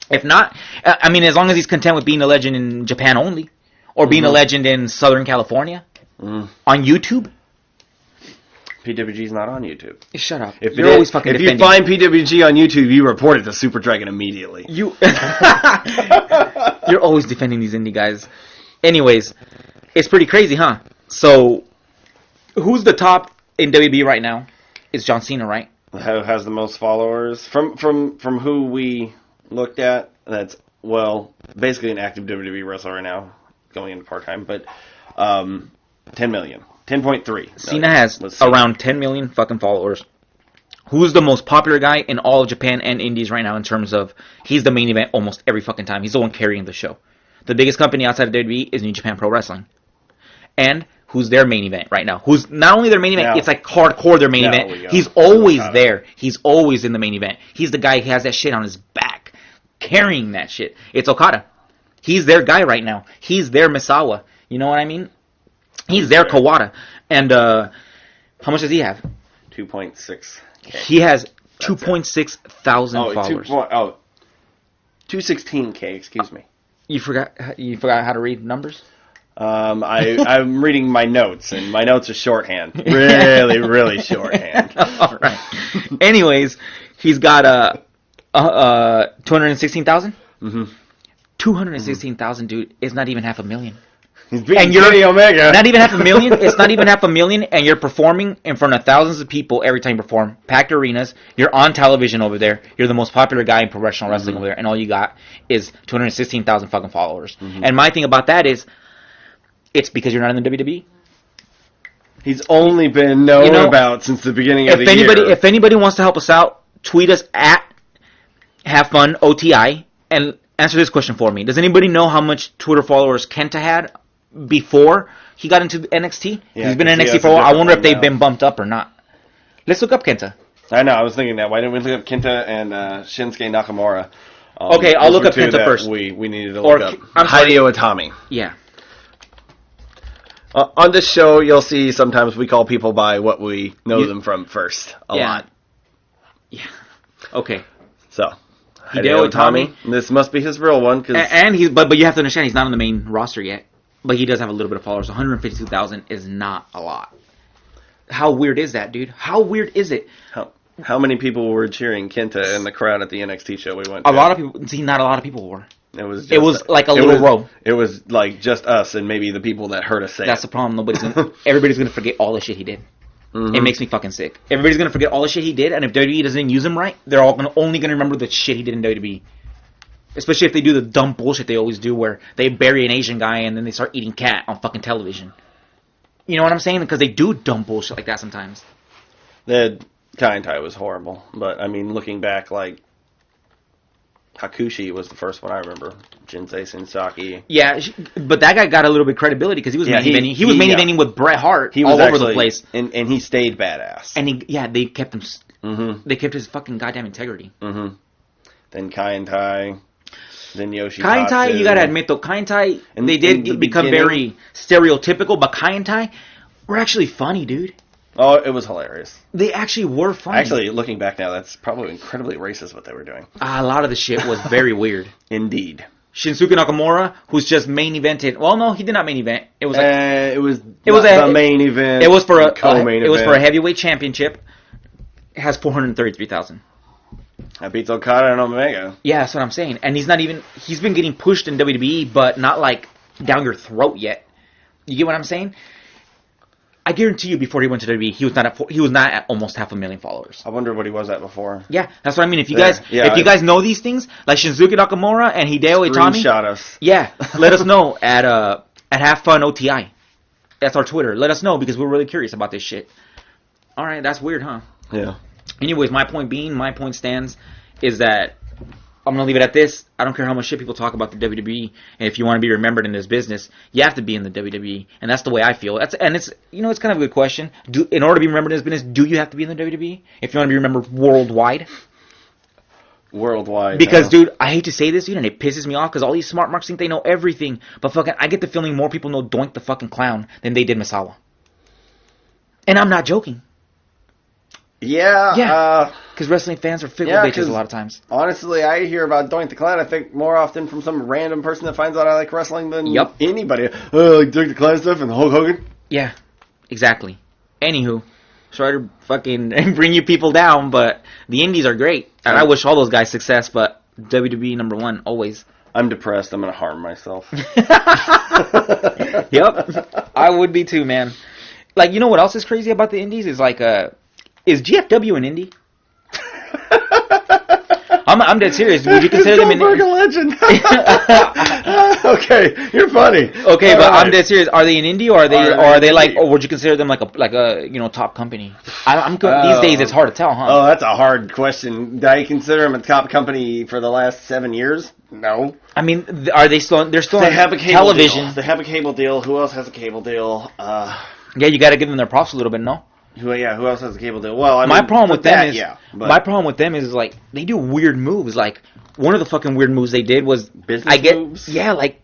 If not, I mean, as long as he's content with being a legend in Japan only, or being a legend in Southern California, on YouTube. PWG's not on YouTube. Shut up. You're always fucking defending. If you find PWG on YouTube, you report it to Super Dragon immediately. You're always defending these indie guys. Anyways, it's pretty crazy, huh? So, who's the top in WB right now? It's John Cena, right? Who has the most followers? From who we looked at, that's, basically an active WWE wrestler right now, going into part-time, but 10 million. 10.3. Cena has around 10 million fucking followers. Who's the most popular guy in all of Japan and Indies right now in terms of he's the main event almost every fucking time. He's the one carrying the show. The biggest company outside of WWE is New Japan Pro Wrestling. And who's their main event right now? Who's not only their main event, it's like hardcore their main event. He's always there. He's always in the main event. He's the guy who has that shit on his back, carrying that shit. It's Okada. He's their guy right now. He's their Misawa. You know what I mean? He's their Kawada. And how much does he have? 2.6. He has 2.6 thousand followers. 216K, excuse me. You forgot how to read numbers? I'm reading my notes, and my notes are shorthand. Really, really shorthand. All right. Anyways, he's got 216,000? Mm-hmm. 216,000, dude, is not even 500,000. He's beating Kenny Omega. Not even 500,000. It's not even 500,000, and you're performing in front of thousands of people every time you perform. Packed arenas. You're on television over there. You're the most popular guy in professional wrestling over there, and all you got is 216,000 fucking followers. Mm-hmm. And my thing about that is, it's because you're not in the WWE. He's only been known about since the beginning of the year. If anybody wants to help us out, tweet us at HaveFunOTI and answer this question for me. Does anybody know how much Twitter followers Kenta had before he got into NXT? Yeah, he's been in NXT for a while. I wonder if they've been bumped up or not. Let's look up Kenta. I know. I was thinking that. Why didn't we look up Kenta and Shinsuke Nakamura? Okay, I'll look up Kenta first. We needed to look up. Hideo Itami. Yeah. On this show, you'll see sometimes we call people by what we know them from first. A lot. Yeah. Okay. So, Hideo Itami. This must be his real one. And he's, but you have to understand, he's not on the main roster yet. But he does have a little bit of followers. 152,000 is not a lot. How weird is that, dude? How weird is it? How many people were cheering Kenta in the crowd at the NXT show we went to? A lot of people. See, not a lot of people were. It was like a little row. It was like just us and maybe the people that heard us say That's the problem. Everybody's gonna forget all the shit he did. Mm-hmm. It makes me fucking sick. Everybody's gonna forget all the shit he did, and if WWE doesn't use him right, they're all only gonna remember the shit he did in WWE. Especially if they do the dumb bullshit they always do, where they bury an Asian guy and then they start eating cat on fucking television. You know what I'm saying? Because they do dumb bullshit like that sometimes. The Kai-En-Tai was horrible, but I mean, looking back, like Hakushi was the first one I remember. Jinsei Shinsaki. Yeah, but that guy got a little bit of credibility because he was main eventing with Bret Hart all over the place, and he stayed badass. And they kept him. Mm-hmm. They kept his fucking goddamn integrity. Mm-hmm. Then Kai-En-Tai, then Yoshitatsu. Kai-En-Tai, you gotta admit though, Kai-En-Tai, they did become very stereotypical, but Kai-En-Tai were actually funny, dude. Oh, it was hilarious. They actually were funny. Actually, looking back now, that's probably incredibly racist what they were doing. A lot of the shit was very weird. Indeed. Shinsuke Nakamura, who's just main evented. Well, no, he did not main event. It was like it was the main event. It was for a co-main event. It was for a heavyweight championship. It has 433,000. That beats Okada and Omega. Yeah, that's what I'm saying. And he's been getting pushed in WWE, but not like down your throat yet. You get what I'm saying? I guarantee you, before he went to WWE, he was not at almost 500,000 followers. I wonder what he was at before. Yeah, that's what I mean. If you guys know these things, like Shinsuke Nakamura and Hideo Itami, screenshot us. Yeah, let us know at HaveFunOTI. That's our Twitter. Let us know because we're really curious about this shit. All right, that's weird, huh? Yeah. Anyways, my point stands is that I'm going to leave it at this. I don't care how much shit people talk about the WWE, and if you want to be remembered in this business, you have to be in the WWE, and that's the way I feel. It's kind of a good question. In order to be remembered in this business, do you have to be in the WWE if you want to be remembered worldwide? Worldwide. Because, dude, I hate to say this, dude, and it pisses me off because all these smart marks think they know everything, but fucking, I get the feeling more people know Doink the fucking Clown than they did Misawa. And I'm not joking. Yeah. Because wrestling fans are fickle bitches a lot of times. Honestly, I hear about Doink the Clown, I think, more often from some random person that finds out I like wrestling than anybody. Like Doink the Clown stuff and Hulk Hogan? Yeah, exactly. Anywho, sorry to fucking bring you people down, but the Indies are great. And I wish all those guys success, but WWE #1, always. I'm depressed. I'm going to harm myself. Yep. I would be too, man. Like, you know what else is crazy about the Indies? Is like, is GFW an indie? I'm dead serious. Would you consider them Goldberg a legend? Okay, you're funny. Okay, All but right. I'm dead serious. Are they an indie, or are they like, or would you consider them like a top company? These days it's hard to tell, huh? Oh, that's a hard question. Do I consider them a top company for the last 7 years? No. I mean, are they still? They're still They on have a cable television. deal. They have a cable deal. Who else has a cable deal? Yeah, you got to give them their props a little bit, no? Who else has a cable deal? Well, I My mean, problem with them is but my problem with them is like they do weird moves. Like one of the fucking weird moves they did was business moves. Yeah, like,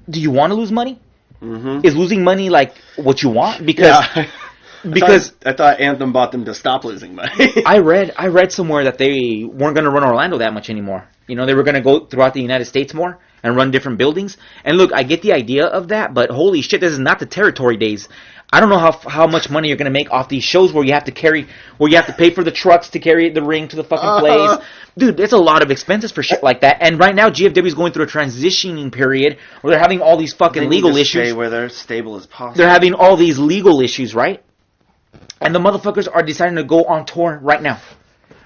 do you want to lose money? Mm-hmm. Is losing money like what you want? Because I thought Anthem bought them to stop losing money. I read somewhere that they weren't going to run Orlando that much anymore. You know, they were going to go throughout the United States more and run different buildings. And look, I get the idea of that, but holy shit, this is not the territory days. I don't know how much money you're going to make off these shows where you have to pay for the trucks to carry the ring to the fucking place. Dude, it's a lot of expenses for shit like that. And right now, GFW is going through a transitioning period where they're having all these fucking legal issues. Stay where they're stable as possible. They're having all these legal issues, right? And the motherfuckers are deciding to go on tour right now.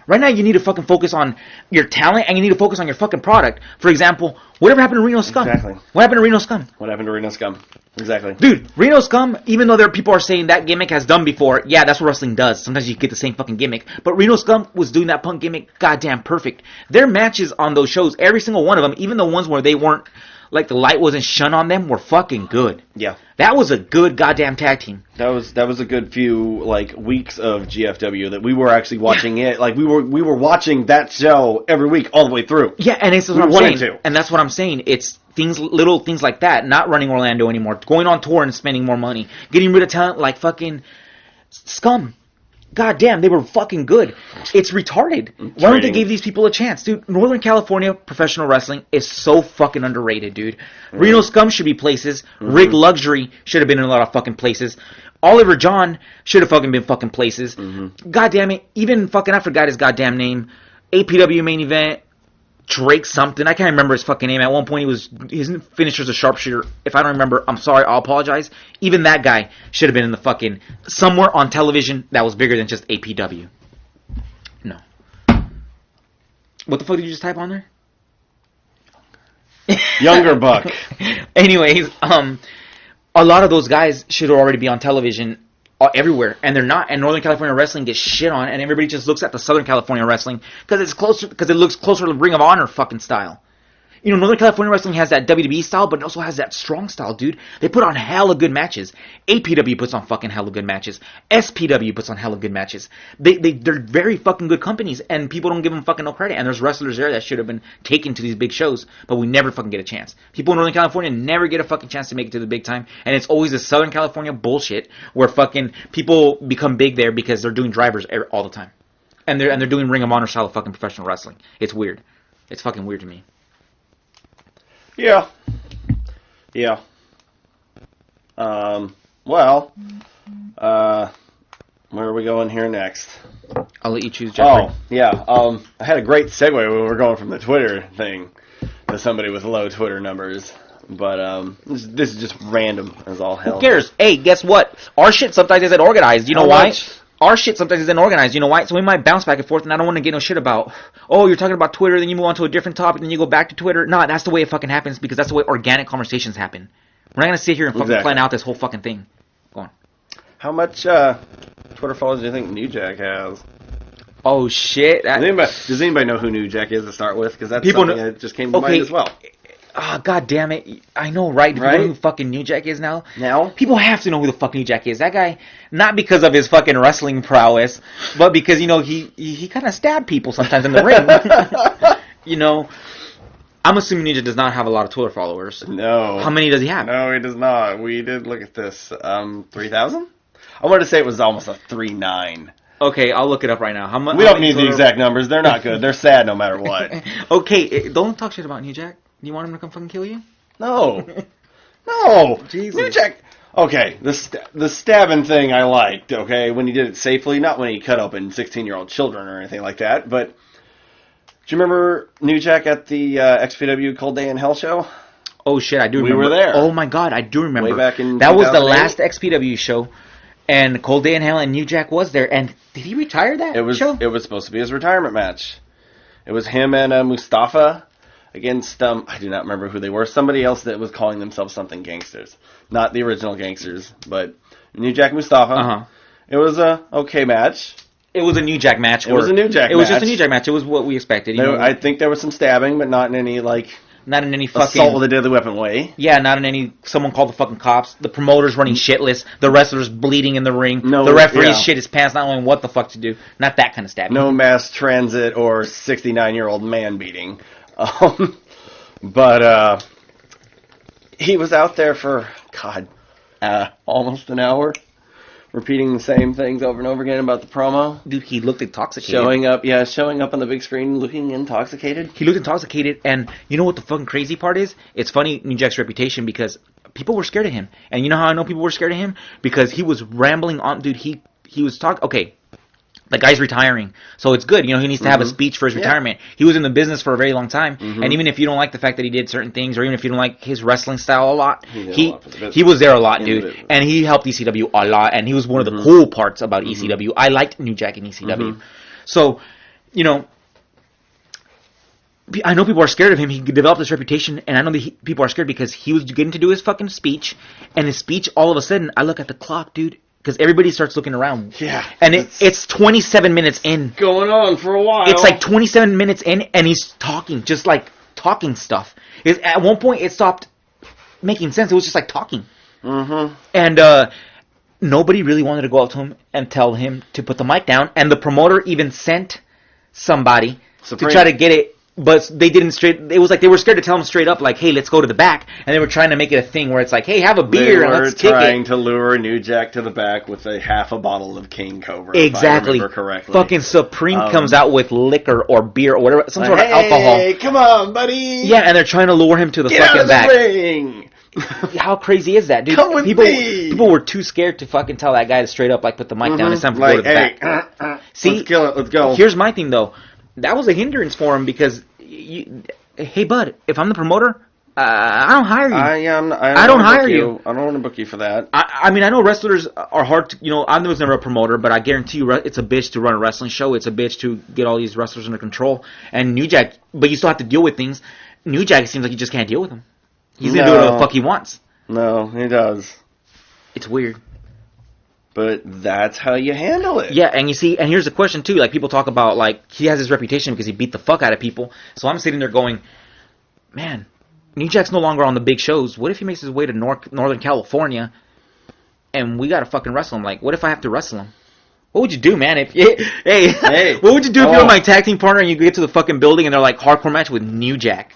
Right now, you need to fucking focus on your talent, and you need to focus on your fucking product. For example, whatever happened to Reno Scum? Exactly. What happened to Reno Scum? What happened to Reno Scum? Exactly. Dude, Reno Scum, even though people are saying that gimmick has done before, yeah, that's what wrestling does. Sometimes you get the same fucking gimmick. But Reno Scum was doing that punk gimmick goddamn perfect. Their matches on those shows, every single one of them, even the ones where they weren't, like the light wasn't shone on them, were fucking good. Yeah. That was a good goddamn tag team. That was a good few weeks of GFW that we were actually watching it. Like we were watching that show every week all the way through. Yeah, and it's what I'm wanted saying. to. And that's what I'm saying. It's little things like that, not running Orlando anymore, going on tour and spending more money, getting rid of talent like fucking Scum. God damn, they were fucking good. It's retarded. Why don't they give these people a chance? Dude, Northern California professional wrestling is so fucking underrated, dude. Reno Scum should be places. Rig Luxury should have been in a lot of fucking places. Oliver John should have fucking been fucking places. God damn it. Even fucking, I forgot his goddamn name. APW main event. Drake something. I can't remember his fucking name. At one point, his finisher's a sharpshooter. If I don't remember, I'm sorry. I'll apologize. Even that guy should have been in the fucking somewhere on television that was bigger than just APW. No. What the fuck did you just type on there? Younger buck. Anyways, a lot of those guys should already be on television everywhere, and they're not. And Northern California wrestling gets shit on, and everybody just looks at the Southern California wrestling because it looks closer to Ring of Honor fucking style. You know, Northern California wrestling has that WWE style, but it also has that strong style, dude. They put on hella good matches. APW puts on fucking hella good matches. SPW puts on hella good matches. They're very fucking good companies, and people don't give them fucking no credit. And there's wrestlers there that should have been taken to these big shows, but we never fucking get a chance. People in Northern California never get a fucking chance to make it to the big time, and it's always the Southern California bullshit where fucking people become big there because they're doing drivers all the time, and they're doing Ring of Honor style of fucking professional wrestling. It's weird. It's fucking weird to me. Yeah. Well, where are we going here next? I'll let you choose, Jeffrey. Oh, yeah. I had a great segue when we were going from the Twitter thing to somebody with low Twitter numbers. But this is just random as all hell. Who cares? Hey, guess what? Our shit sometimes isn't organized. You know why? Our shit sometimes isn't organized. You know why? So we might bounce back and forth, and I don't want to get no shit about, oh, you're talking about Twitter, then you move on to a different topic, then you go back to Twitter. Nah, that's the way it fucking happens because that's the way organic conversations happen. We're not going to sit here and fucking plan out this whole fucking thing. Go on. How much Twitter followers do you think New Jack has? Oh, shit. Does anybody know who New Jack is to start with? Because that's something that just came to mind as well. God damn it. I know, right? Do you know who fucking New Jack is now? Now? People have to know who the fuck New Jack is. That guy, not because of his fucking wrestling prowess, but because, you know, he kind of stabbed people sometimes in the ring. You know, I'm assuming New Jack does not have a lot of Twitter followers. No. How many does he have? No, he does not. We did look at this. 3,000? I wanted to say it was almost a 3.9. Okay, I'll look it up right now. We don't need the exact numbers. They're not good. They're sad no matter what. Okay, don't talk shit about New Jack. Do you want him to come fucking kill you? No. No. Jesus. New Jack. Okay, the stabbing thing I liked, okay, when he did it safely, not when he cut open 16-year-old children or anything like that, but do you remember New Jack at the XPW Cold Day in Hell show? Oh, shit, I do remember. We were there. Oh, my God, I do remember. Way back in that was the 2008? last XPW show, and Cold Day in Hell and New Jack was there, and did he retire that show? It was supposed to be his retirement match. It was him and Mustafa against, I do not remember who they were. Somebody else that was calling themselves something gangsters. Not the original gangsters, but New Jack Mustafa. Uh-huh. It was a okay match. It was a New Jack match. It was a New Jack match. It was just a New Jack match. It was what we expected. You know? I think there was some stabbing, but not in any, like... Not in any fucking... assault with a deadly weapon way. Yeah, not in any... Someone called the fucking cops. The promoter's running shitless. The wrestler's bleeding in the ring. No, the referee's shit his pants, not knowing what the fuck to do. Not that kind of stabbing. No mass transit or 69-year-old man beating. But he was out there for, God, almost an hour. Repeating the same things over and over again about the promo. Dude, he looked intoxicated. Showing up on the big screen looking intoxicated. He looked intoxicated, and you know what the fucking crazy part is? It's funny, New Jack's reputation, because people were scared of him. And you know how I know people were scared of him? Because he was rambling on, dude, he was talking, okay, the guy's retiring, so it's good, you know, he needs to have a speech for his retirement. He was in the business for a very long time, and even if you don't like the fact that he did certain things, or even if you don't like his wrestling style a lot, he was there a lot, dude, and he helped ECW a lot, and he was one of the cool parts about ECW. I liked New Jack in ECW. So, you know, I know people are scared of him. He developed this reputation, and I know that people are scared because he was getting to do his fucking speech, and his speech, all of a sudden, I look at the clock, dude, because everybody starts looking around. Yeah. And it's 27 minutes in. Going on for a while. It's like 27 minutes in, and he's talking, just like talking stuff. At one point, it stopped making sense. It was just like talking. And nobody really wanted to go up to him and tell him to put the mic down. And the promoter even sent somebody to try to get it. But they didn't straight. It was like they were scared to tell him straight up, like, "Hey, let's go to the back," and they were trying to make it a thing where it's like, "Hey, have a beer and let's kick it." They were trying to lure New Jack to the back with half a bottle of King Cobra. Exactly. If I remember correctly. Fucking Supreme comes out with liquor or beer or whatever, some sort of alcohol. Hey, come on, buddy. Yeah, and they're trying to lure him to the fucking back. Ring. How crazy is that, dude? Come with me. People were too scared to fucking tell that guy to straight up, like, put the mic down. It's time to go to the back. See, let's kill it. Let's go. Here's my thing, though. That was a hindrance for him because. Hey, bud, if I'm the promoter, I don't hire you. I don't hire you. I don't want to book you for that. I mean, I know wrestlers are hard to, you know, I was never a promoter, but I guarantee you it's a bitch to run a wrestling show. It's a bitch to get all these wrestlers under control. And New Jack, but you still have to deal with things. New Jack seems like you just can't deal with him. He's going to do whatever the fuck he wants. No, he does. It's weird. But that's how you handle it. Yeah, and you see, and here's the question too. Like, people talk about, like, he has his reputation because he beat the fuck out of people. So I'm sitting there going, man, New Jack's no longer on the big shows. What if he makes his way to Northern California and we gotta fucking wrestle him? Like, what if I have to wrestle him? What would you do, man? Hey, what would you do if you're my tag team partner and you get to the fucking building and they're like, hardcore match with New Jack?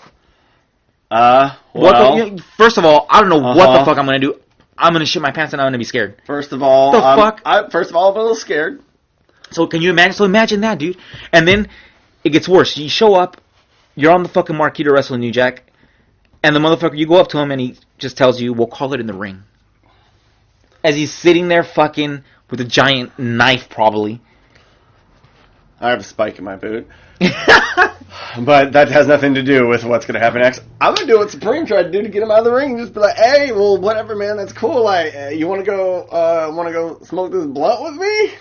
Well, first of all, I don't know what the fuck I'm gonna do. I'm gonna shit my pants and I'm gonna be scared. First of all, I'm a little scared. So can you imagine? So imagine that, dude. And then it gets worse. You show up, you're on the fucking marquee to wrestle New Jack, and the motherfucker, you go up to him and he just tells you, "We'll call it in the ring." As he's sitting there fucking with a giant knife, probably. I have a spike in my boot. But that has nothing to do with what's going to happen next. I'm going to do what Supreme tried to do to get him out of the ring. Just be like, hey, well, whatever, man, that's cool. Like, you want to go smoke this blunt with me?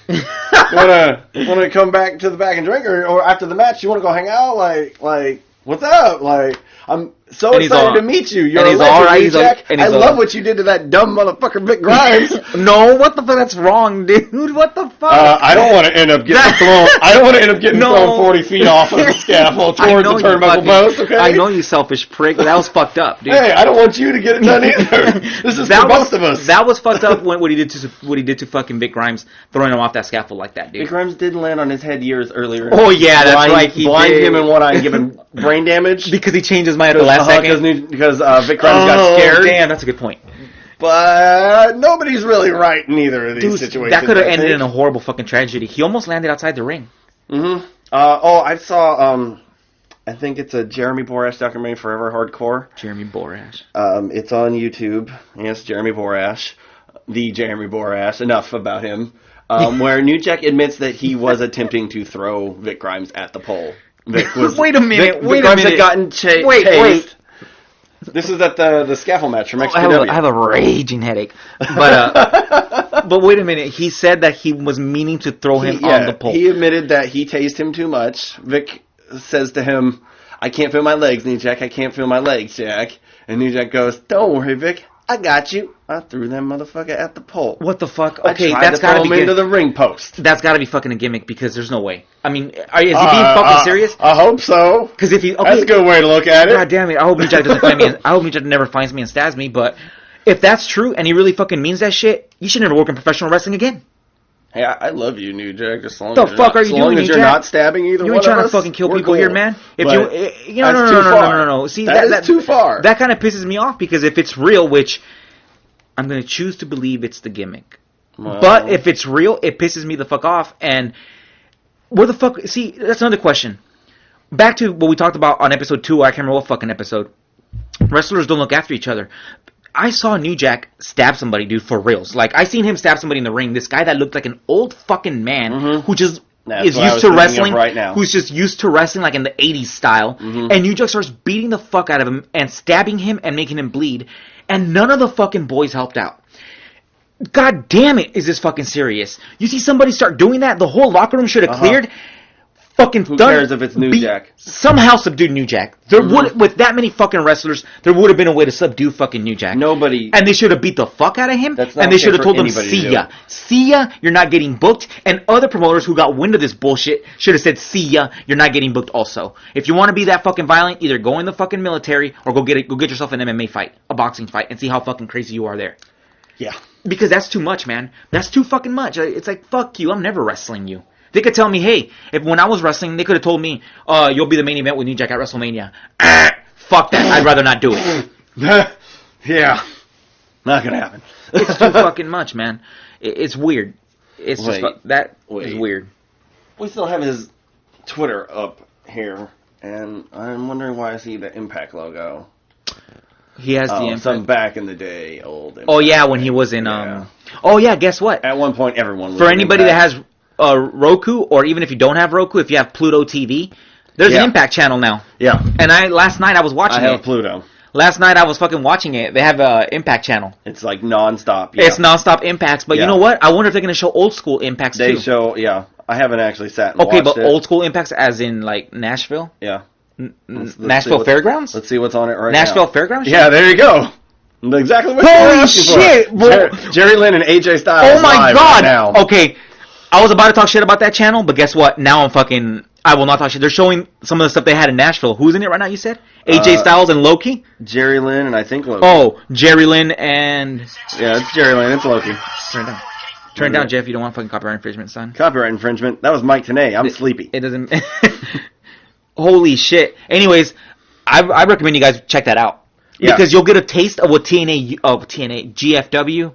want to come back to the back and drink? Or after the match, you want to go hang out? Like, what's up? Like, I'm so excited to meet you. You're a legend, Jack. I love what you did to that dumb motherfucker, Vic Grimes. No, what the fuck? That's wrong, dude. What the fuck? I don't want to end up getting thrown. I don't want to end up getting thrown 40 feet off of the scaffold towards the turnbuckle post. Okay. I know, you selfish prick. That was fucked up, dude. Hey, I don't want you to get it done either. This is for both of us. That was fucked up. What he did to fucking Vic Grimes, throwing him off that scaffold like that, dude. Vic Grimes did land on his head years earlier. Oh yeah, that's right. He blind him in one eye and give him brain damage because he changed his mind at the last second. Because Vic Grimes got scared. Damn, that's a good point. But nobody's really right in either of these situations. That could have ended in a horrible fucking tragedy. He almost landed outside the ring. Mm-hmm. I saw, I think it's a Jeremy Borash documentary, Forever Hardcore. Jeremy Borash. It's on YouTube. Yes, Jeremy Borash. The Jeremy Borash. Enough about him. Where New Jack admits that he was attempting to throw Vic Grimes at the pole. Wait a minute. Vic Grimes had gotten tased. Wait. This is at the scaffold match from XPW. I have a raging headache. But wait a minute. He said that he was meaning to throw him on the pole. He admitted that he tased him too much. Vic says to him, "I can't feel my legs, New Jack. I can't feel my legs, Jack." And New Jack goes, "Don't worry, Vic. I got you." I threw that motherfucker at the pole. What the fuck? I Okay, tried that's to throw gotta him be into the ring post. That's gotta be fucking a gimmick because there's no way. I mean, is he being fucking serious? I hope so. Because if he, okay, That's a good way to look at it. God damn it! I hope New Jack doesn't find me. I hope New Jack never finds me and stabs me. But if that's true and he really fucking means that shit, you should never work in professional wrestling again. Hey, I love you, New Jack. Just as long The as fuck are you doing, New you're Jack? not stabbing either You one ain't of trying to us, fucking kill we're people cool. here, man. If But you know, no. See, that is too far. That kind of pisses me off because if it's real, which I'm gonna choose to believe it's the gimmick, but if it's real, it pisses me the fuck off. And where the fuck? See, that's another question. Back to what we talked about on episode 2. I can't remember what fucking episode. Wrestlers don't look after each other. I saw New Jack stab somebody, dude, for reals. Like, I seen him stab somebody in the ring. This guy that looked like an old fucking man who just is used to wrestling, right now. who's just used to wrestling like in the 80s style. And New Jack starts beating the fuck out of him and stabbing him and making him bleed. And none of the fucking boys helped out. God damn it, is this fucking serious? You see somebody start doing that, the whole locker room should have cleared. Fucking Who cares if it's New Jack? Somehow subdue New Jack. There would, with that many fucking wrestlers, there would have been a way to subdue fucking New Jack. Nobody. And they should have beat the fuck out of him. That's not and they okay should have for told him, anybody to "See do. ya, see ya. You're not getting booked." And other promoters who got wind of this bullshit should have said, "See ya. You're not getting booked." Also, if you want to be that fucking violent, either go in the fucking military or go get yourself an MMA fight, a boxing fight, and see how fucking crazy you are there. Yeah. Because that's too much, man. That's too fucking much. It's like, fuck you. I'm never wrestling you. They could tell me, hey, if when I was wrestling, they could have told me, you'll be the main event with New Jack at WrestleMania. Fuck that. I'd rather not do it. Yeah. Not gonna happen. It's too fucking much, man. It's weird. It's Wait. just, that is weird. We still have his Twitter up here, and I'm wondering why I see the Impact logo. He has the Some Impact. back in the day, old Impact. Oh, yeah, when he was in, Yeah. Oh, yeah, guess what? At one point, everyone was For in anybody that Impact. has Roku, or even if you don't have Roku, if you have Pluto TV, there's an Impact channel now. Yeah. And last night I was watching I have it. Pluto. Last night I was fucking watching it. They have a Impact channel. It's like non-stop. Yeah. It's non-stop Impacts, but you know what? I wonder if they're going to show old school Impacts They too. show, yeah. I haven't actually sat and Okay, watched but it. old school Impacts as in like Nashville? Yeah. Let's Nashville see Fairgrounds? Let's see what's on it right Nashville now. Fairgrounds? Yeah, there you go. Exactly what Holy you're asking shit, for. bro. Jerry Lynn and AJ Styles. Oh my live god! Right now. Okay, I was about to talk shit about that channel, but guess what? Now I will not talk shit. They're showing some of the stuff they had in Nashville. Who's in it right now, you said? AJ Styles and Loki? Jerry Lynn and I think Loki. Oh, Jerry Lynn and... Yeah, it's Jerry Lynn. It's Loki. Turn it down. Turn it down, Jeff. You don't want fucking copyright infringement, son. Copyright infringement. That was Mike Tenay. I'm sleepy. It doesn't... Holy shit. Anyways, I recommend you guys check that out. Yeah. Because you'll get a taste of what GFW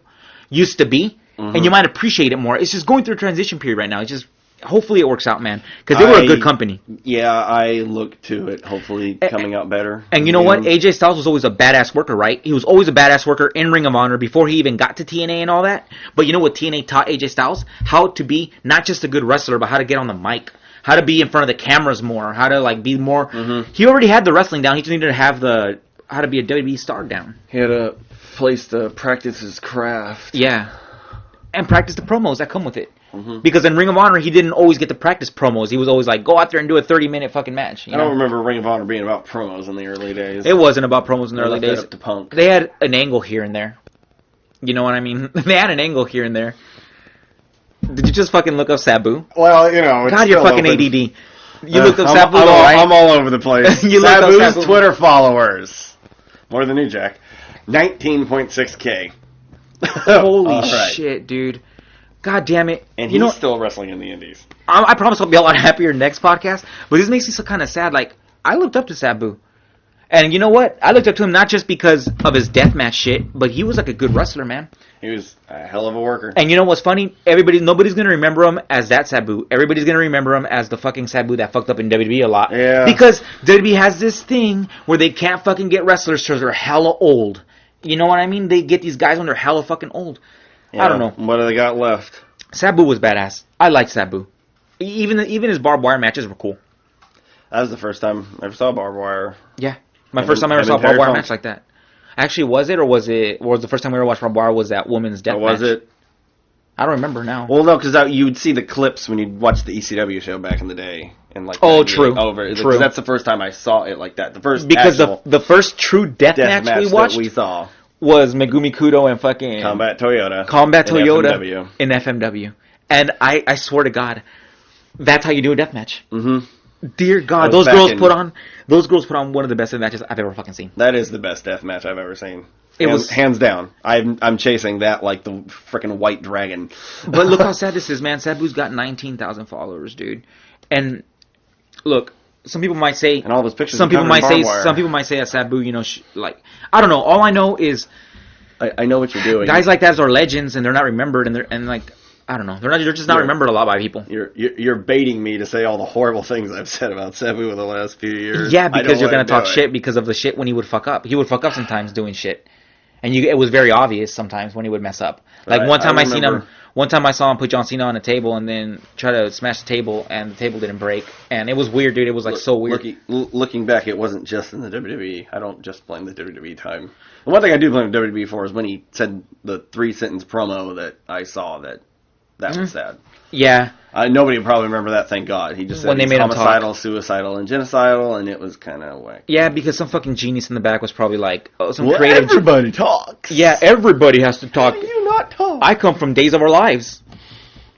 used to be, and you might appreciate it more. It's just going through a transition period right now. It's just, hopefully it works out, man. Because they were a good company. Yeah, I look to it hopefully coming out better. And you know what? AJ Styles was always a badass worker, right? He was always a badass worker in Ring of Honor before he even got to TNA and all that. But you know what TNA taught AJ Styles? How to be not just a good wrestler, but how to get on the mic. How to be in front of the cameras more. How to like be more... He already had the wrestling down. He just needed to have how to be a WWE star down. He had a place to practice his craft. Yeah. And practice the promos that come with it. Because in Ring of Honor, he didn't always get to practice promos. He was always like, go out there and do a 30-minute fucking match. I don't remember Ring of Honor being about promos in the early days. It wasn't about promos in the early They left days. that up to Punk. They had an angle here and there. You know what I mean? They had an angle here and there. Did you just fucking look up Sabu? Well, you know, it's God, you're still fucking open. ADD. You looked up Sabu, I'm, all right? I'm all over the place. You looked up Sabu's Sabu. Twitter followers. More than New Jack. 19.6K. Holy All right. shit, dude. God damn it. And you he's know, still wrestling in the Indies. I promise I'll be a lot happier next podcast, but this makes me so kind of sad. Like, I looked up to Sabu. And you know what? I looked up to him not just because of his deathmatch shit, but he was like a good wrestler, man. He was a hell of a worker. And you know what's funny? Nobody's going to remember him as that Sabu. Everybody's going to remember him as the fucking Sabu that fucked up in WWE a lot. Yeah. Because WWE has this thing where they can't fucking get wrestlers because they're hella old. You know what I mean? They get these guys when they're hella fucking old. Yeah, I don't know. What do they got left? Sabu was badass. I liked Sabu. Even his barbed wire matches were cool. That was the first time I ever saw barbed wire. Yeah. My first time I ever saw a barbed wire match like that. Actually, was it the first time we ever watched barbed wire was that woman's death Or was match? it? I don't remember now. Well, no, because you would see the clips when you'd watch the ECW show back in the day. And like true. True. That's the first time I saw it like that. The first because the first true death match we watched that we saw was Megumi Kudo and fucking Combat Toyota FMW. In FMW. And I swear to God, that's how you do a death match. Mm-hmm. Dear God, those girls put on one of the best matches I've ever fucking seen. That is the best death match I've ever seen. It was hands down. I'm chasing that like the freaking white dragon. But look how sad this is, man. Sabu's got 19,000 followers, dude. And look, some people might say, and all those pictures. Some people might say that Sabu, like, I don't know. All I know is, I know what you're doing. Guys like that are legends, and they're not remembered, and like, I don't know, they're just not remembered a lot by people. You're baiting me to say all the horrible things I've said about Sabu in the last few years. Yeah, because you're gonna talk shit because of the shit when he would fuck up. He would fuck up sometimes doing shit, and it was very obvious sometimes when he would mess up. Like one time I saw him put John Cena on a table and then try to smash the table, and the table didn't break, and it was weird, dude. It was like so weird. Looking back, it wasn't just in the WWE. I don't just blame the WWE time. The one thing I do blame the WWE for is when he said the 3-sentence promo that I saw that was sad. Yeah. Nobody would probably remember that, thank God. He just said when they made homicidal, suicidal, and genocidal, and it was kind of whack. Yeah, because some fucking genius in the back was probably like, creative. Everybody talks. Yeah, everybody has to talk. How do you not talk? I come from Days of Our Lives.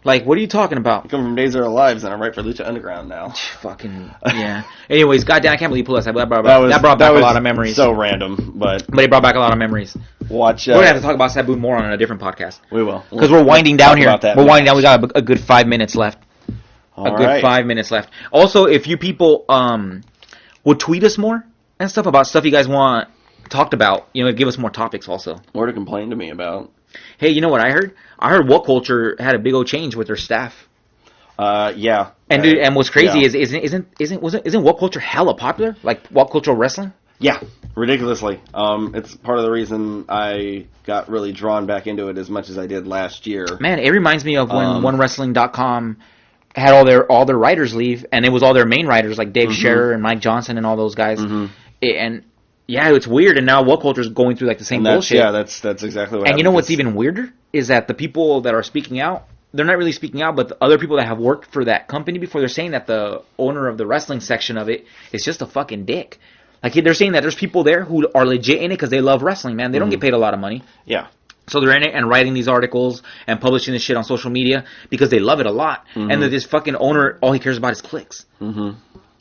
Like, what are you talking about? I come from Days of Our Lives, and I'm right for Lucha Underground now. Fucking, yeah. Anyways, goddamn, I can't believe you pulled that. That brought back a lot of memories. So random, but it brought back a lot of memories. We're gonna have to talk about Sabu more on a different podcast. We will. Because we're winding down here. We're winding down. We got a good 5 minutes left. All right. 5 minutes left. Also, if you people would tweet us more and stuff about stuff you guys want talked about, give us more topics also. Or to complain to me about. Hey, you know what I heard? I heard What Culture had a big old change with their staff. Yeah. And dude, and what's crazy is isn't What Culture hella popular? Like What Culture Wrestling? Yeah, ridiculously. It's part of the reason I got really drawn back into it as much as I did last year. Man, it reminds me of when OneWrestling.com had all their writers leave, and it was all their main writers like Dave Scherer and Mike Johnson and all those guys. And yeah, it's weird. And now What Culture is going through like the same bullshit. Yeah, that's exactly what. And you know what's even weirder is that the people that are speaking out, they're not really speaking out, but the other people that have worked for that company before, they're saying that the owner of the wrestling section of it is just a fucking dick. Like, they're saying that there's people there who are legit in it because they love wrestling, man. They don't get paid a lot of money. Yeah. So they're in it and writing these articles and publishing this shit on social media because they love it a lot. And that this fucking owner, all he cares about is clicks.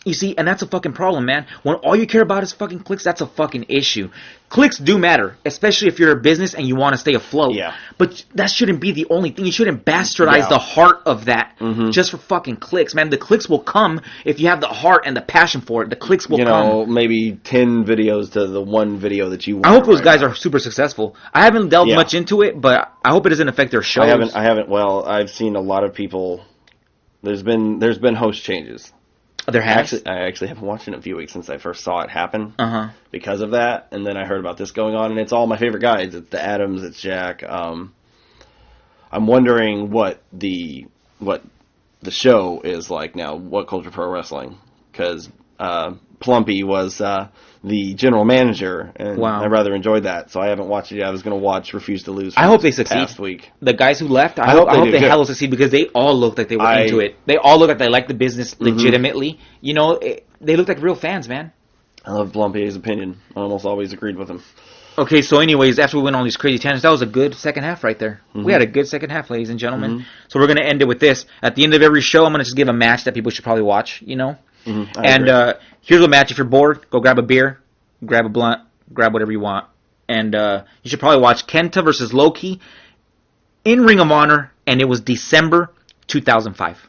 You see, and that's a fucking problem, man. When all you care about is fucking clicks, that's a fucking issue. Clicks do matter, especially if you're a business and you want to stay afloat. Yeah. But that shouldn't be the only thing. You shouldn't bastardize the heart of that just for fucking clicks, man. The clicks will come if you have the heart and the passion for it. The clicks will come. Maybe 10 videos to the one video that you want. I hope those guys are super successful. I haven't delved much into it, but I hope it doesn't affect their shows. I haven't. Well, I've seen a lot of people. There's been host changes. There has? I actually haven't watched it in a few weeks since I first saw it happen because of that, and then I heard about this going on, and it's all my favorite guys. It's the Adams, it's Jack. I'm wondering what the show is like now, What Culture Pro Wrestling, because Plumpy was the general manager, and I rather enjoyed that, so I haven't watched it yet. I was going to watch Refuse to Lose. I hope they succeed. Past week. The guys who left, I hope they hella succeed because they all looked like they were into it. They all looked like they liked the business legitimately. They looked like real fans, man. I love Plumpy's opinion. I almost always agreed with him. Okay, so anyways, after we went on these crazy tangents, that was a good second half right there. We had a good second half, ladies and gentlemen. So we're going to end it with this. At the end of every show, I'm going to just give a match that people should probably watch, And here's a match. If you're bored, go grab a beer, grab a blunt, grab whatever you want. And you should probably watch Kenta versus Loki in Ring of Honor, and it was December 2005.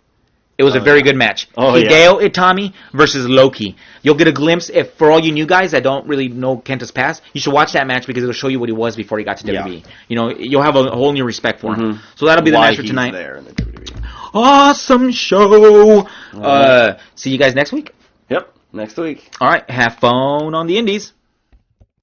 It was a very good match. Hideo Itami versus Loki. You'll get a glimpse. If for all you new guys that don't really know Kenta's past, you should watch that match because it'll show you what he was before he got to WWE. You'll have a whole new respect for him. So that'll be the match for tonight. There in the WWE. Awesome show. See you guys next week. Yep, next week. All right, have fun on the Indies.